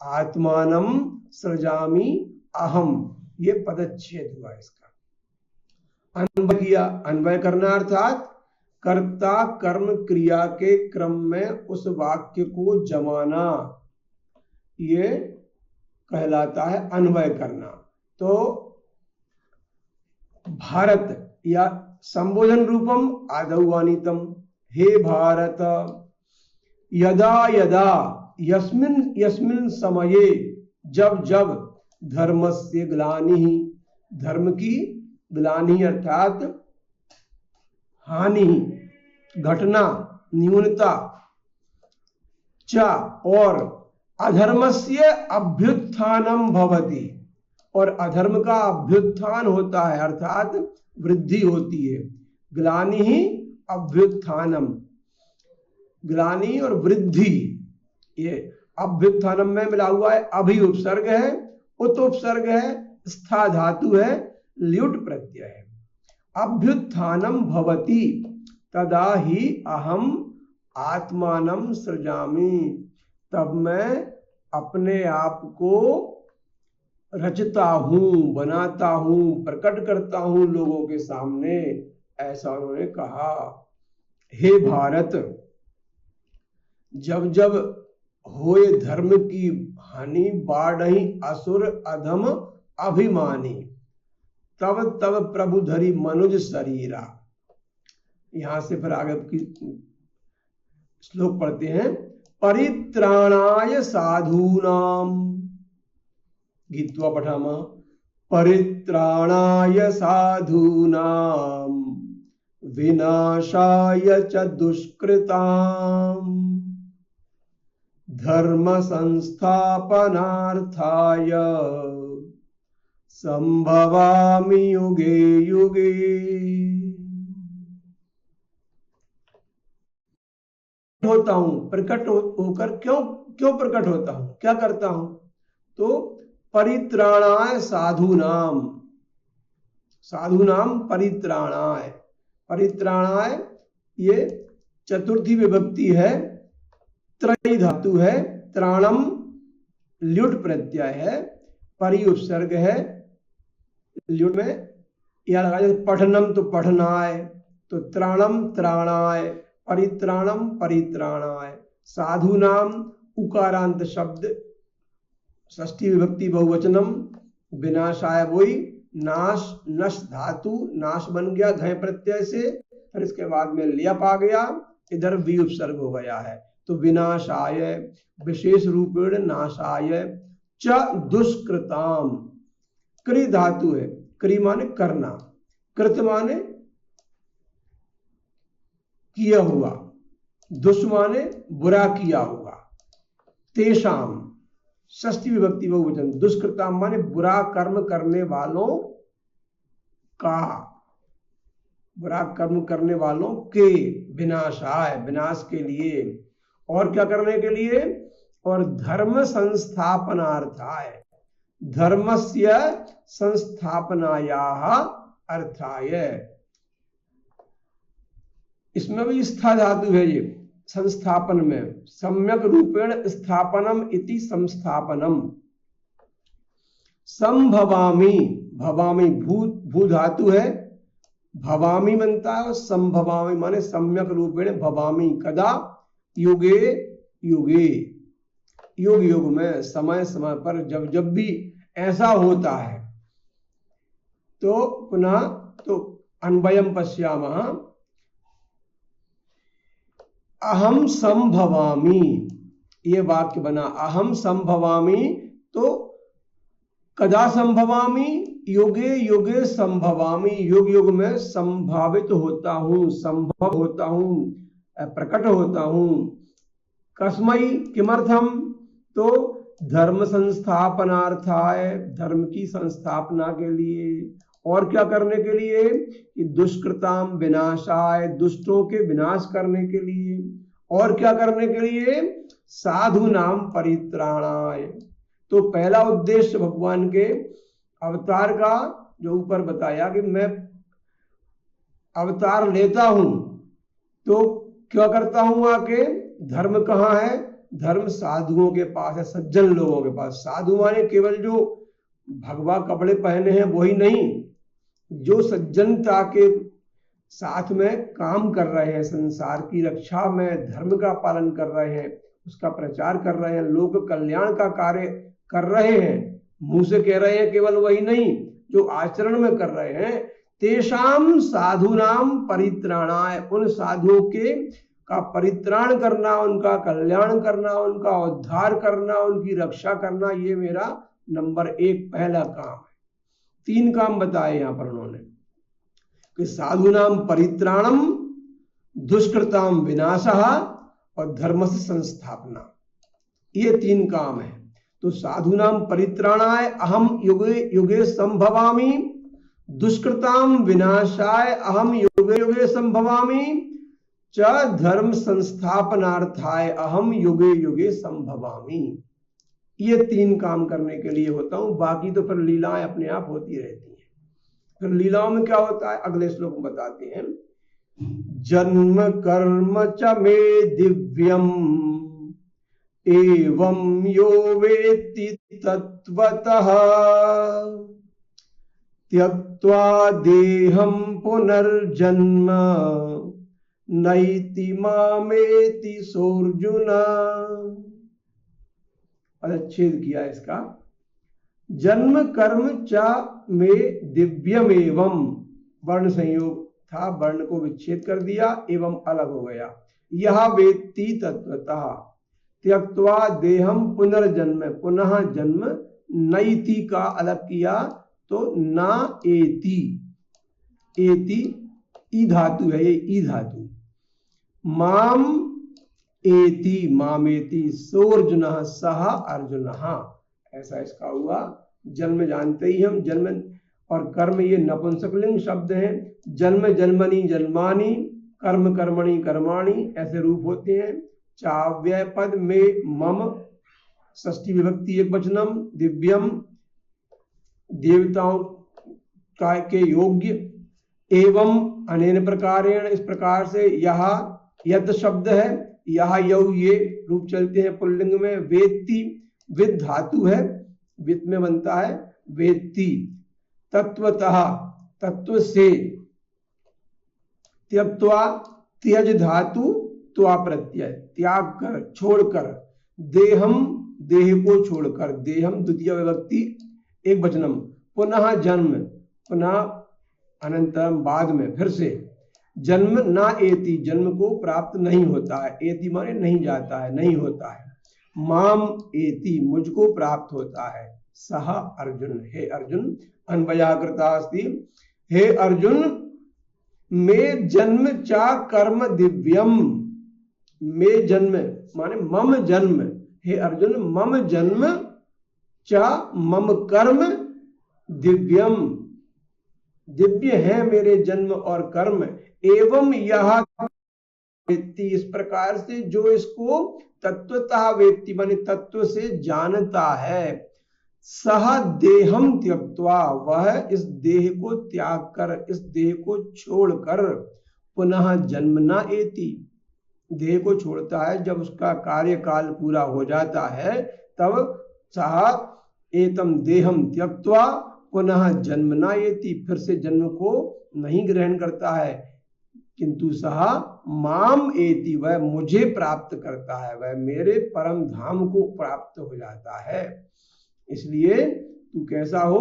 Speaker 1: आत्मानं सृजामि अहम। ये पदच्छेद हुआ इसका। अन्वय किया, अन्वय करना अर्थात कर्ता कर्म क्रिया के क्रम में उस वाक्य को जमाना, ये कहलाता है अन्वय करना। तो भारत या संबोधन रूपम आदौवानितम, हे भारत, यदा यदा यस्मिन यस्मिन समये, जब जब, धर्मस्य ग्लानिः, धर्म की ग्लानि अर्थात हानि, घटना, न्यूनता, च और अधर्मस्य अभ्युत्थानम भवति, और अधर्म का अभ्युत्थान होता है अर्थात वृद्धि होती है। ग्लानिः अभ्युत्थानम, ग्लानि और वृद्धि, ये अभ्युत्थानम में मिला हुआ है। अभि उपसर्ग है, उत उपसर्ग है, स्था धातु है, ल्युट प्रत्यय है। अभ्युत्थानम भवति तदा ही अहम आत्मानं सृजामि, तब मैं अपने आप को रचता हूं, बनाता हूं, प्रकट करता हूं लोगों के सामने, ऐसा उन्होंने कहा। हे भारत, जब जब होए धर्म की हानि, बाढ़हि असुर अधम अभिमानी, तब तब प्रभु धरि मनुज शरीरा। यहां से फिर आगे की श्लोक पढ़ते हैं। परित्राणाय साधूनाम, गीत्वा पठामः, परित्राणाय साधूनाम विनाशाय च दुष्कृताम धर्म संस्थापनार्थाय संभवामि युगे युगे। होता हूं, प्रकट होकर क्यों प्रकट होता हूं, क्या करता हूं? तो परित्राणाय साधूनाम, साधूनाम परित्राणाय, परित्राणाय ये चतुर्थी विभक्ति है, त्रयी धातु है, त्राणम ल्युट प्रत्यय है, परि उपसर्ग है, ल्यूट में या लगा जैसे पठनम तो पठनाय, तो त्राणम त्राणाय, परित्राणम परित्राणाय। साधु नाम उकारांत शब्द, षष्ठी विभक्ति बहुवचनम, विनाशाय वही, नाश नश धातु नाश बन गया घय प्रत्यय से, फिर इसके बाद में लियप आ गया, इधर वी उपसर्ग हो गया है। तो विनाशाय विशेष रूपेण नाशाय च दुष्कृताम। कृ धातु है, कृ माने करना, कृत माने किया हुआ, दुष् माने बुरा किया हुआ। तेषाम षष्ठी विभक्ति बहुवचन, दुष्कृताम माने बुरा कर्म करने वालों का, बुरा कर्म करने वालों के, विनाशाय विनाश के लिए, और क्या करने के लिए, और धर्म संस्थापनार्थाय, धर्मस्य संस्थापनायाः अर्थाय। इसमें भी स्था धातु है, ये संस्थापन में, सम्यक रूपेण स्थापनम इति संस्थापनम। संभवामी, भवामी भू धातु है, भवामी बनता है, संभवामी माने सम्यक रूपेण भवामी, कदा, युगे युगे, युग युग में, समय समय पर, जब जब भी ऐसा होता है तो पुनः, तो अन्वयम पश्यामः, अहम संभवामी, ये वाक्य बना, अहम संभवामी, तो कदा संभवामी, युगे युगे संभवामी, युग युग में संभावित होता हूं, संभव होता हूं, प्रकट होता हूं। कस्मै किमर्थम, तो धर्म संस्थापनार्थाय, धर्म की संस्थापना के लिए, और क्या करने के लिए, कि दुष्कृताम विनाशाय, दुष्टों के विनाश करने के लिए, और क्या करने के लिए, साधु नाम परित्राणाय। तो पहला उद्देश्य भगवान के अवतार का जो ऊपर बताया कि मैं अवतार लेता हूं तो क्या करता हूं, आके धर्म कहाँ है, धर्म साधुओं के पास है, सज्जन लोगों के पास। साधु माने केवल जो भगवा कपड़े पहने हैं वही नहीं, जो सज्जनता के साथ में काम कर रहे हैं, संसार की रक्षा में धर्म का पालन कर रहे हैं, उसका प्रचार कर रहे हैं, लोक कल्याण का कार्य कर रहे हैं, मुंह से कह रहे हैं केवल वही नहीं, जो आचरण में कर रहे हैं। तेषाम साधुनाम परित्राणाय, उन साधुओं के का परित्राण करना, उनका कल्याण करना, उनका उद्धार करना, उनकी रक्षा करना, ये मेरा नंबर 1 पहला काम है। 3 काम बताए यहां पर उन्होंने कि साधुनाम परित्राणम, दुष्कृताम विनाशः और धर्म से संस्थापना, ये 3 काम है। तो साधुनाम परित्राणाय अहम युगे युगे संभवामि, दुष्कृताम विनाशाय अहम युगे युगे संभवामि, च धर्म संस्थापनार्थाय अहम युगे युगे संभवामि। ये 3 काम करने के लिए होता हूं, बाकी तो फिर लीलाएं अपने आप होती रहती हैं। फिर लीलाओं में क्या होता है, अगले श्लोक में बताते हैं। जन्म कर्म च मे दिव्यम एवं यो वेत्ति तत्वतः त्यक्त्वा देहं पुनर्जन्म नैति मामेति सोऽर्जुन। छेद किया इसका। जन्म कर्म च में दिव्यमेवं, वर्ण संयोग था, वर्ण को विच्छेद कर दिया, एवं अलग हो गया। यह वेत्ति तत्वतः, त्यक्त्वा देहम पुनर्जन्म, पुनः जन्म, नैति का अलग किया तो ना एति, एति ई धातु है, ये ई धातु, माम एति मामेति सोऽर्जुन सह अर्जुन, ऐसा इसका हुआ। जन्म जानते ही हम, जन्म और कर्म ये नपुंसकलिंग शब्द हैं। जन्म जन्मनि जन्मानि, कर्म कर्मणि कर्माणि, ऐसे रूप होते हैं। चाव्यय पद में मम, षष्ठी विभक्ति एकवचनम, दिव्यम देवताओं का के योग्य, एवं अनेन प्रकारेण, इस प्रकार से। यह यत शब्द है, यह यौ, ये रूप चलते हैं पुल्लिंग में। वेत्ति विद धातु है, वित्त में बनता है वेत्ति। तत्वतः तत्व से, त्यक्त्वा त्यज धातु त्वा प्रत्यय, त्याग कर छोड़कर, देहम देह को छोड़कर, देहम द्वितीय विभक्ति एक वचनम, पुनः जन्म, पुनः अनंतरम बाद में फिर से, जन्म ना एति जन्म को प्राप्त नहीं होता है, एति माने नहीं जाता है नहीं होता है, माम एति मुझको प्राप्त होता है, सह अर्जुन हे अर्जुन, अन्वयाकृता अस्ति, हे अर्जुन मे जन्म चा कर्म दिव्यम, मे जन्म माने मम जन्म, हे अर्जुन मम जन्म चा मम कर्म दिव्यम, दिव्य है मेरे जन्म और कर्म, एवं यह वेत्ति इस प्रकार से जो इसको तत्वतः वेत्ति माने तत्व से जानता है, सह देहम त्यक्त्वा वह इस देह को त्याग कर, इस देह को छोड़कर, पुनः जन्म न एति देह को छोड़ता है जब उसका कार्यकाल पूरा हो जाता है, तब सह एतम देहम त्यक्त्वा पुनः जन्म न एति फिर से जन्म को नहीं ग्रहण करता है, किंतु सह माम एति वह मुझे प्राप्त करता है, वह मेरे परम धाम को प्राप्त हो जाता है। इसलिए तू कैसा हो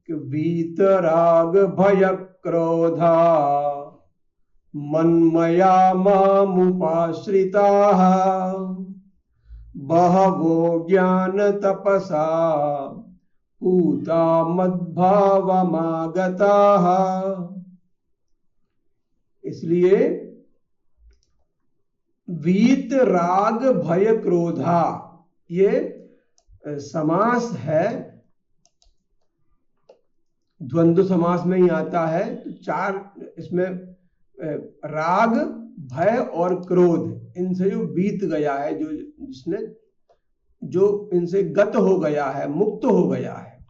Speaker 1: कि वीतराग भय क्रोधा मन्मया मामुपाश्रिताः बहवो ज्ञान तपसा पूता मद्भावमागताः। इसलिए वीत राग भय क्रोधा ये समास है, द्वंद्व समास में ही आता है, तो चार इसमें राग भय और क्रोध इनसे जो बीत गया है, जो जिसने जो इनसे गत हो गया है, मुक्त हो गया है।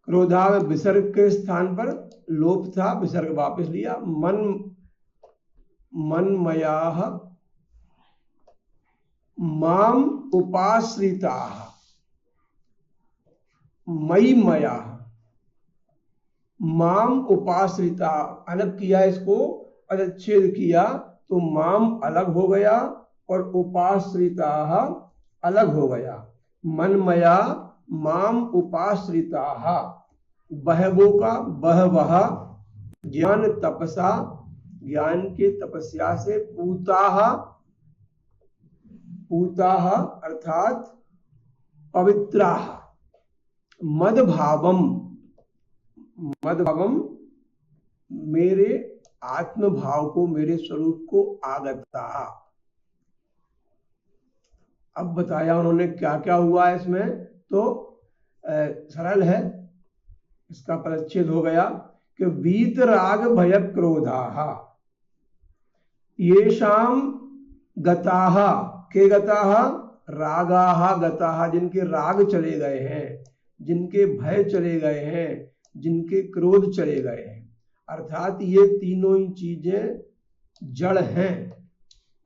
Speaker 1: क्रोधा में विसर्ग के स्थान पर लोप था, विसर्ग वापस लिया, मनमयाः माम उपाश्रिताः, मई मया माम उपाश्रिता, अलग किया इसको, अनुच्छेद किया तो माम अलग हो गया और उपाश्रिताः अलग हो गया। मनमया माम उपाश्रिताः, बहवो का बहवः, ज्ञान तपसा ज्ञान के तपस्या से, पूताः पूताः अर्थात पवित्राः, मदभावम मदभावम मेरे आत्म भाव को, मेरे स्वरूप को आगता। अब बताया उन्होंने क्या क्या हुआ है इसमें, तो सरल है, इसका परिच्छेद हो गया कि वीत राग भय क्रोधाः येषाम गताः, के गताः रागाः गताः, जिनके राग चले गए हैं, जिनके भय चले गए हैं, जिनके क्रोध चले गए हैं, अर्थात ये तीनों ही चीजें जड़ हैं।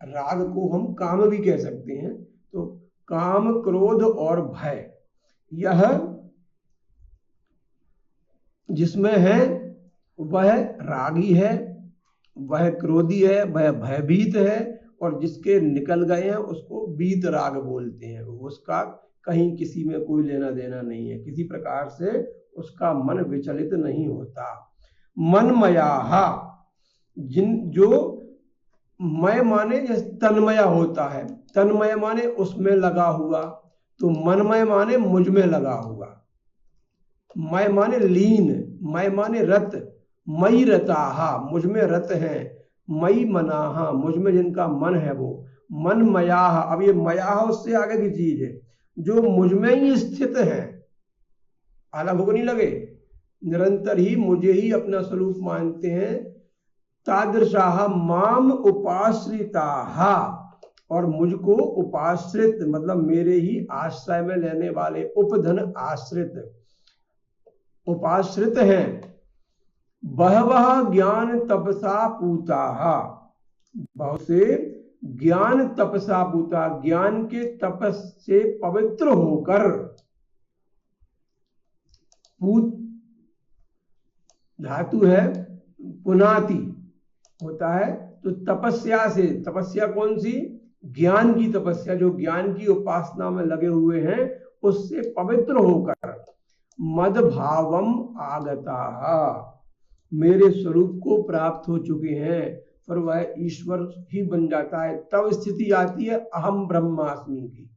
Speaker 1: राग को हम काम भी कह सकते हैं, तो काम क्रोध और भय यह जिसमें है वह रागी है, वह क्रोधी है, वह भयभीत है, और जिसके निकल गए हैं उसको वीत राग बोलते हैं। उसका कहीं किसी में कोई लेना देना नहीं है, किसी प्रकार से उसका मन विचलित नहीं होता। मनमयाः, जिन जो मय माने जैसे तन्मय होता है, तन्मय माने उसमें लगा हुआ, तो मनमय माने मुझ में लगा हुआ, मय माने लीन, मय माने रत, मई रताहा मुझ में रत हैं, मई मनाहा मुझ में जिनका मन है वो, मन मयाह। अब ये मयाह उससे आगे की चीज है, जो मुझ में ही स्थित है, अलग होकर नहीं लगे, निरंतर ही मुझे ही अपना स्वरूप मानते हैं। तादृशाः माम उपाश्रिताः, और मुझको उपाश्रित मतलब मेरे ही आश्रय में लेने वाले, उपधन आश्रित, उपाश्रित हैं। बहवः ज्ञान तपसा पूताः, बहुत से ज्ञान तपसा पूता, ज्ञान के तपस से पवित्र होकर, पूत धातु है, पुनाति होता है। तो तपस्या से, तपस्या कौन सी? ज्ञान की तपस्या, जो ज्ञान की उपासना में लगे हुए हैं, उससे पवित्र होकर मद भावम आगता, मेरे स्वरूप को प्राप्त हो चुके हैं, पर वह ईश्वर ही बन जाता है। तब स्थिति आती है अहम ब्रह्मास्मि की।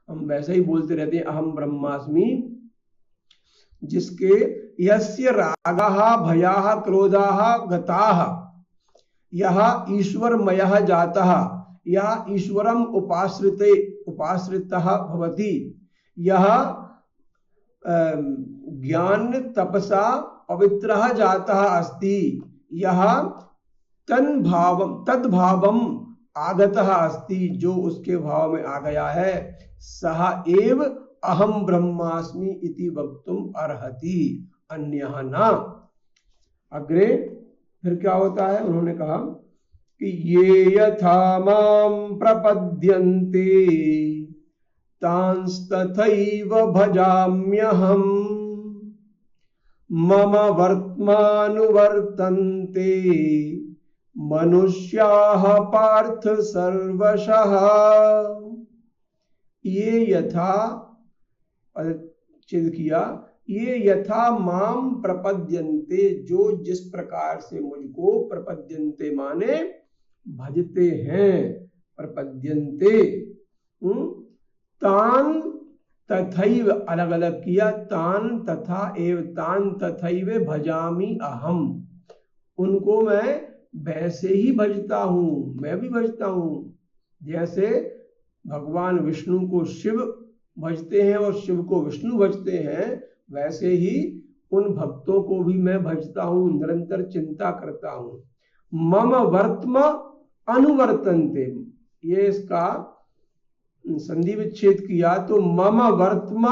Speaker 1: हम वैसे ही बोलते रहते हैं अहम ब्रह्मास्मि, जिसके यस्य रागाः भयाः क्रोधाः गताः, यह ईश्वरमयः जातः, यह ईश्वरम उपाश्रितः भवति, यह ज्ञान तपसा पवित्रः जातः अस्ति, यह तद्भावम आगतः अस्ति, जो उसके भाव में आ गया है, सह एव अहम ब्रह्मास्मि इति वक्तुम अर्हति, अन्यः न। अग्रे फिर क्या होता है? उन्होंने कहा कि ये यथा मां प्रपद्यन्ते तांस्तथैव भजाम्यहम्, मम वर्त्मानुवर्तन्ते मनुष्याः पार्थ सर्वशः। ये यथा चिद किया, ये यथा माम प्रपद्यन्ते, जो जिस प्रकार से मुझको, प्रपद्यन्ते माने भजते हैं, प्रपद्यन्ते, तान तथैव अलग अलग किया, तान तथा एव, तान तथैव भजामि अहम, उनको मैं वैसे ही भजता हूँ, मैं भी भजता हूँ। जैसे भगवान विष्णु को शिव भजते हैं और शिव को विष्णु भजते हैं, वैसे ही उन भक्तों को भी मैं भजता हूँ, निरंतर चिंता करता हूँ। मम वर्त्म अनुवर्तन्ते, ये इसका संधि विच्छेद किया तो मम वर्त्म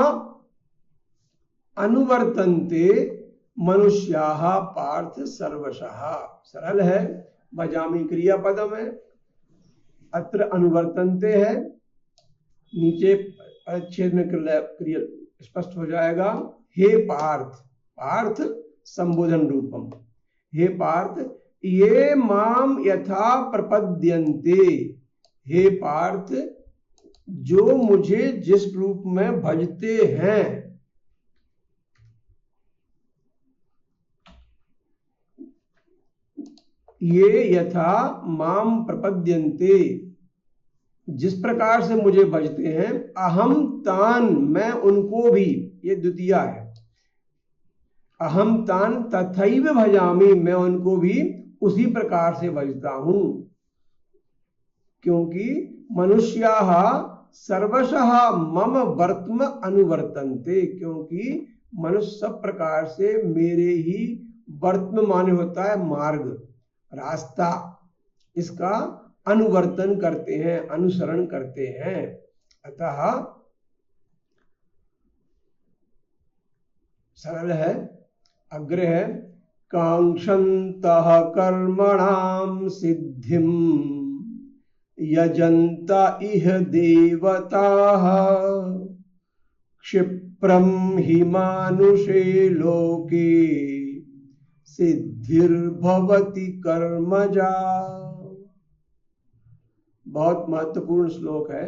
Speaker 1: अनुवर्तन्ते मनुष्याः पार्थ सर्वशः। सरल है, भजामि क्रियापदम है, अत्र अनुवर्तन्ते है, नीचे परिच्छेद में क्रिया स्पष्ट हो जाएगा। हे पार्थ, पार्थ संबोधन रूपम, हे पार्थ ये माम यथा प्रपद्यन्ते, हे पार्थ जो मुझे जिस रूप में भजते हैं, ये यथा माम प्रपद्यन्ते, जिस प्रकार से मुझे भजते हैं, अहम तान, मैं उनको भी, ये द्वितीया है, अहम तान तथैव भजामि, मैं उनको भी उसी प्रकार से भजता हूं। क्योंकि मनुष्याः सर्वशः मम वर्त्म अनुवर्तन्ते, क्योंकि मनुष्य सब प्रकार से मेरे ही वर्त्म माने होता है मार्ग, रास्ता, इसका अनुवर्तन करते हैं, अनुसरण करते हैं। अतः सरल है। अग्र है कांक्षन्तः कर्मणां सिद्धिं यजन्त इह देवताः क्षिप्रं हि मानुषे लोके सिद्धिर्भवति कर्मजा। बहुत महत्वपूर्ण श्लोक है।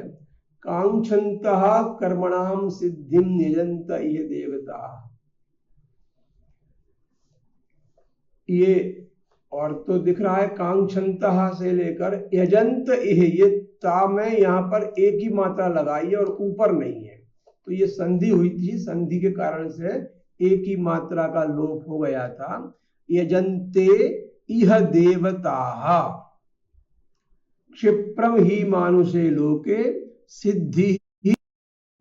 Speaker 1: कांक्षन्तः कर्मणां सिद्धिं यजन्त इह देवताः, ये और तो दिख रहा है कांक्षन्तः से लेकर यजंत इह, ये ता में यहाँ पर एक ही मात्रा लगाई है और ऊपर नहीं है, तो ये संधि हुई थी, संधि के कारण से एक ही मात्रा का लोप हो गया था। यजन्ते इह देवताः क्षिप्रम ही मानुषे लोके सिद्धि ही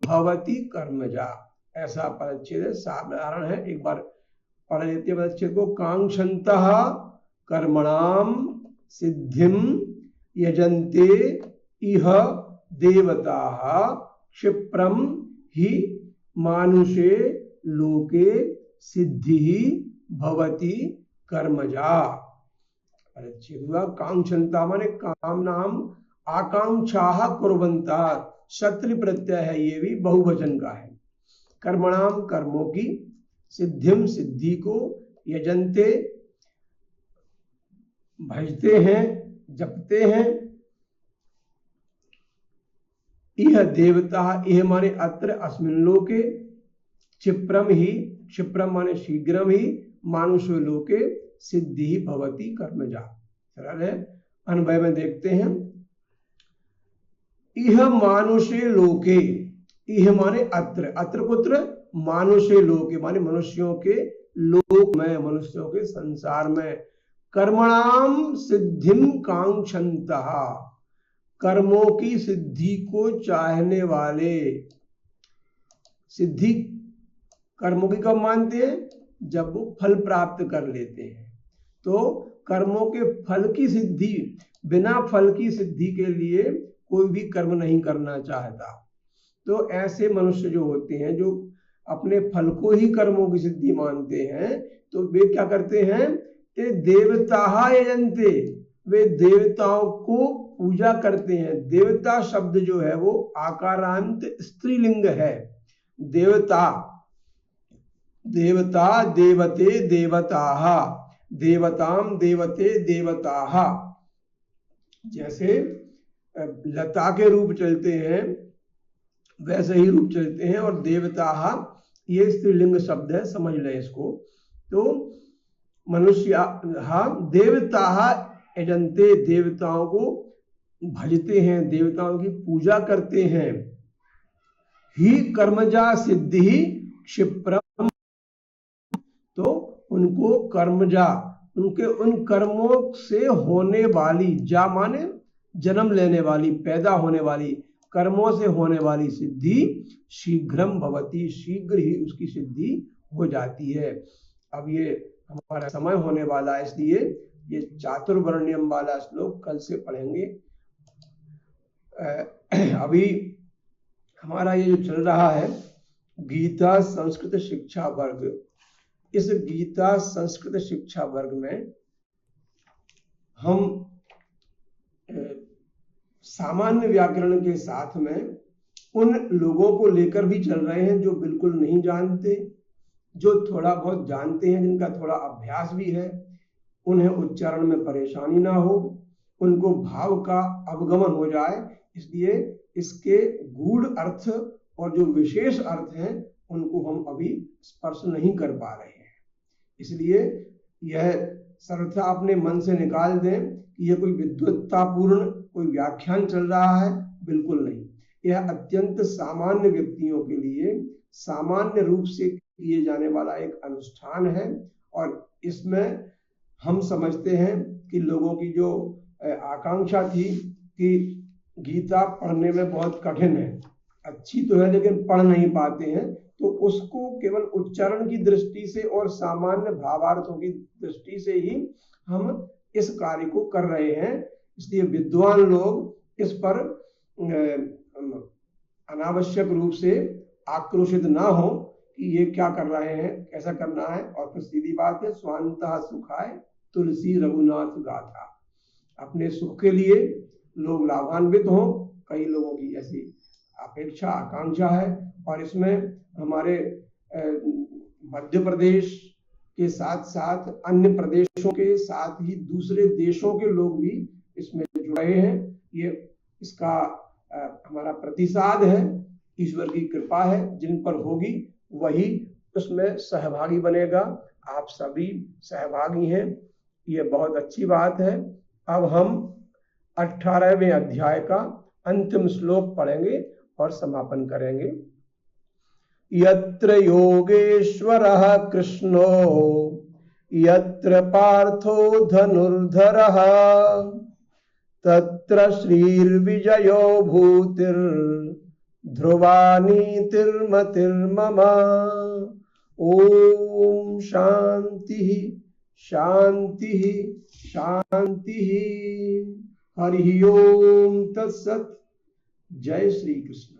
Speaker 1: भवति कर्मजा, ऐसा परिच्छेद है, साधारण है, एक बार पढ़ लेते हैं परिच्छेद को। कांक्षन्तः कर्मणां सिद्धिं यजन्ते इह देवताः क्षिप्रम ही मानुषे लोके सिद्धि भवति कर्मजा। परिच्छेद हुआ कांक्षन्ता माने कामनाम आकांक्षाः कुर्वन्तः, शत्रु प्रत्यय है, ये भी बहुवचन का है। कर्मणाम कर्मों की, सिद्धिम सिद्धि को, यजन्ते भजते हैं, जपते हैं। इह देवता, इह माने अत्र अस्मिन् लोके, क्षिप्रम ही, क्षिप्रम माने शीघ्रम ही, मानुषो लोके सिद्धि भवति कर्मजा। सरल है, अनुभव में देखते हैं। इह मानुषे लोके, इह माने अत्र, अत्र कुत्र, मानुषे लोके माने मनुष्यों के लोक में, मनुष्यों के संसार में, कर्मणाम सिद्धिम कांक्षन्तः, कर्मों की सिद्धि को चाहने वाले। सिद्धि कर्मों की कब मानते हैं? जब वो फल प्राप्त कर लेते हैं। तो कर्मों के फल की सिद्धि, बिना फल की सिद्धि के लिए कोई भी कर्म नहीं करना चाहता। तो ऐसे मनुष्य जो होते हैं, जो अपने फल को ही कर्मों की सिद्धि मानते हैं, तो वे क्या करते हैं? ते देवता यजन्ते, वे देवताओं को पूजा करते हैं। देवता शब्द जो है वो आकारांत स्त्रीलिंग है। देवता, देवता, देवते, देवताः, देवताम, देवते, देवताः। जैसे लता के रूप चलते हैं वैसे ही रूप चलते हैं। और देवताः ये स्त्रीलिंग शब्द है, समझ लें इसको। तो मनुष्य देवताः यजन्ते, देवताओं को भजते हैं, देवताओं की पूजा करते हैं। ही कर्मजा सिद्धि क्षिप्रम, तो उनको कर्मजा, उनके उन कर्मों से होने वाली, जा माने जन्म लेने वाली, पैदा होने वाली, कर्मों से होने वाली सिद्धि शीघ्रम भवति, शीघ्र ही उसकी सिद्धि हो जाती है। अब ये हमारा समय होने वाला है, इसलिए ये चातुर्वर्ण्यम वाला श्लोक कल से पढ़ेंगे। अभी हमारा ये जो चल रहा है गीता संस्कृत शिक्षा वर्ग, इस गीता संस्कृत शिक्षा वर्ग में हम सामान्य व्याकरण के साथ में उन लोगों को लेकर भी चल रहे हैं जो बिल्कुल नहीं जानते, जो थोड़ा बहुत जानते हैं, जिनका थोड़ा अभ्यास भी है, उन्हें उच्चारण में परेशानी ना हो, उनको भाव का अवगमन हो जाए। इसलिए इसके गूढ़ अर्थ और जो विशेष अर्थ हैं उनको हम अभी स्पर्श नहीं कर पा रहे हैं। इसलिए यह सर्वथा अपने मन से निकाल दें कि यह कोई विद्वत्तापूर्ण कोई व्याख्यान चल रहा है, बिल्कुल नहीं। यह अत्यंत सामान्य व्यक्तियों के लिए सामान्य रूप से किए जाने वाला एक अनुष्ठान है। और इसमें हम समझते हैं कि लोगों की जो आकांक्षा थी कि गीता पढ़ने में बहुत कठिन है, अच्छी तो है लेकिन पढ़ नहीं पाते हैं, तो उसको केवल उच्चारण की दृष्टि से और सामान्य भावार्थों की दृष्टि से ही हम इस कार्य को कर रहे हैं। इसलिए विद्वान लोग इस पर अनावश्यक रूप से आक्रोशित ना हो कि ये क्या कर रहे हैं, कैसा करना है। और फिर सीधी बात है, स्वांतः सुखाय तुलसी रघुनाथ गाथा, अपने सुख के लिए लोग लाभान्वित हों, कई लोगों की ऐसी अपेक्षा आकांक्षा है। और इसमें हमारे मध्य प्रदेश के साथ साथ अन्य प्रदेशों के साथ ही दूसरे देशों के लोग भी इसमें जुड़े हैं। ये इसका हमारा प्रतिसाद है, ईश्वर की कृपा है, जिन पर होगी वही उसमें सहभागी बनेगा। आप सभी सहभागी हैं, ये बहुत अच्छी बात है। अब हम 18वें अध्याय का अंतिम श्लोक पढ़ेंगे और समापन करेंगे। यत्र योगेश्वरः कृष्णो यत्र पार्थो धनुर्धरः तत्र श्रीर्विजयो भूतिर्ध्रुवा नीतिर्मतिर्मम। ओम शांति शांति शांति। हरि ओम तत्सत्। जय श्री कृष्ण।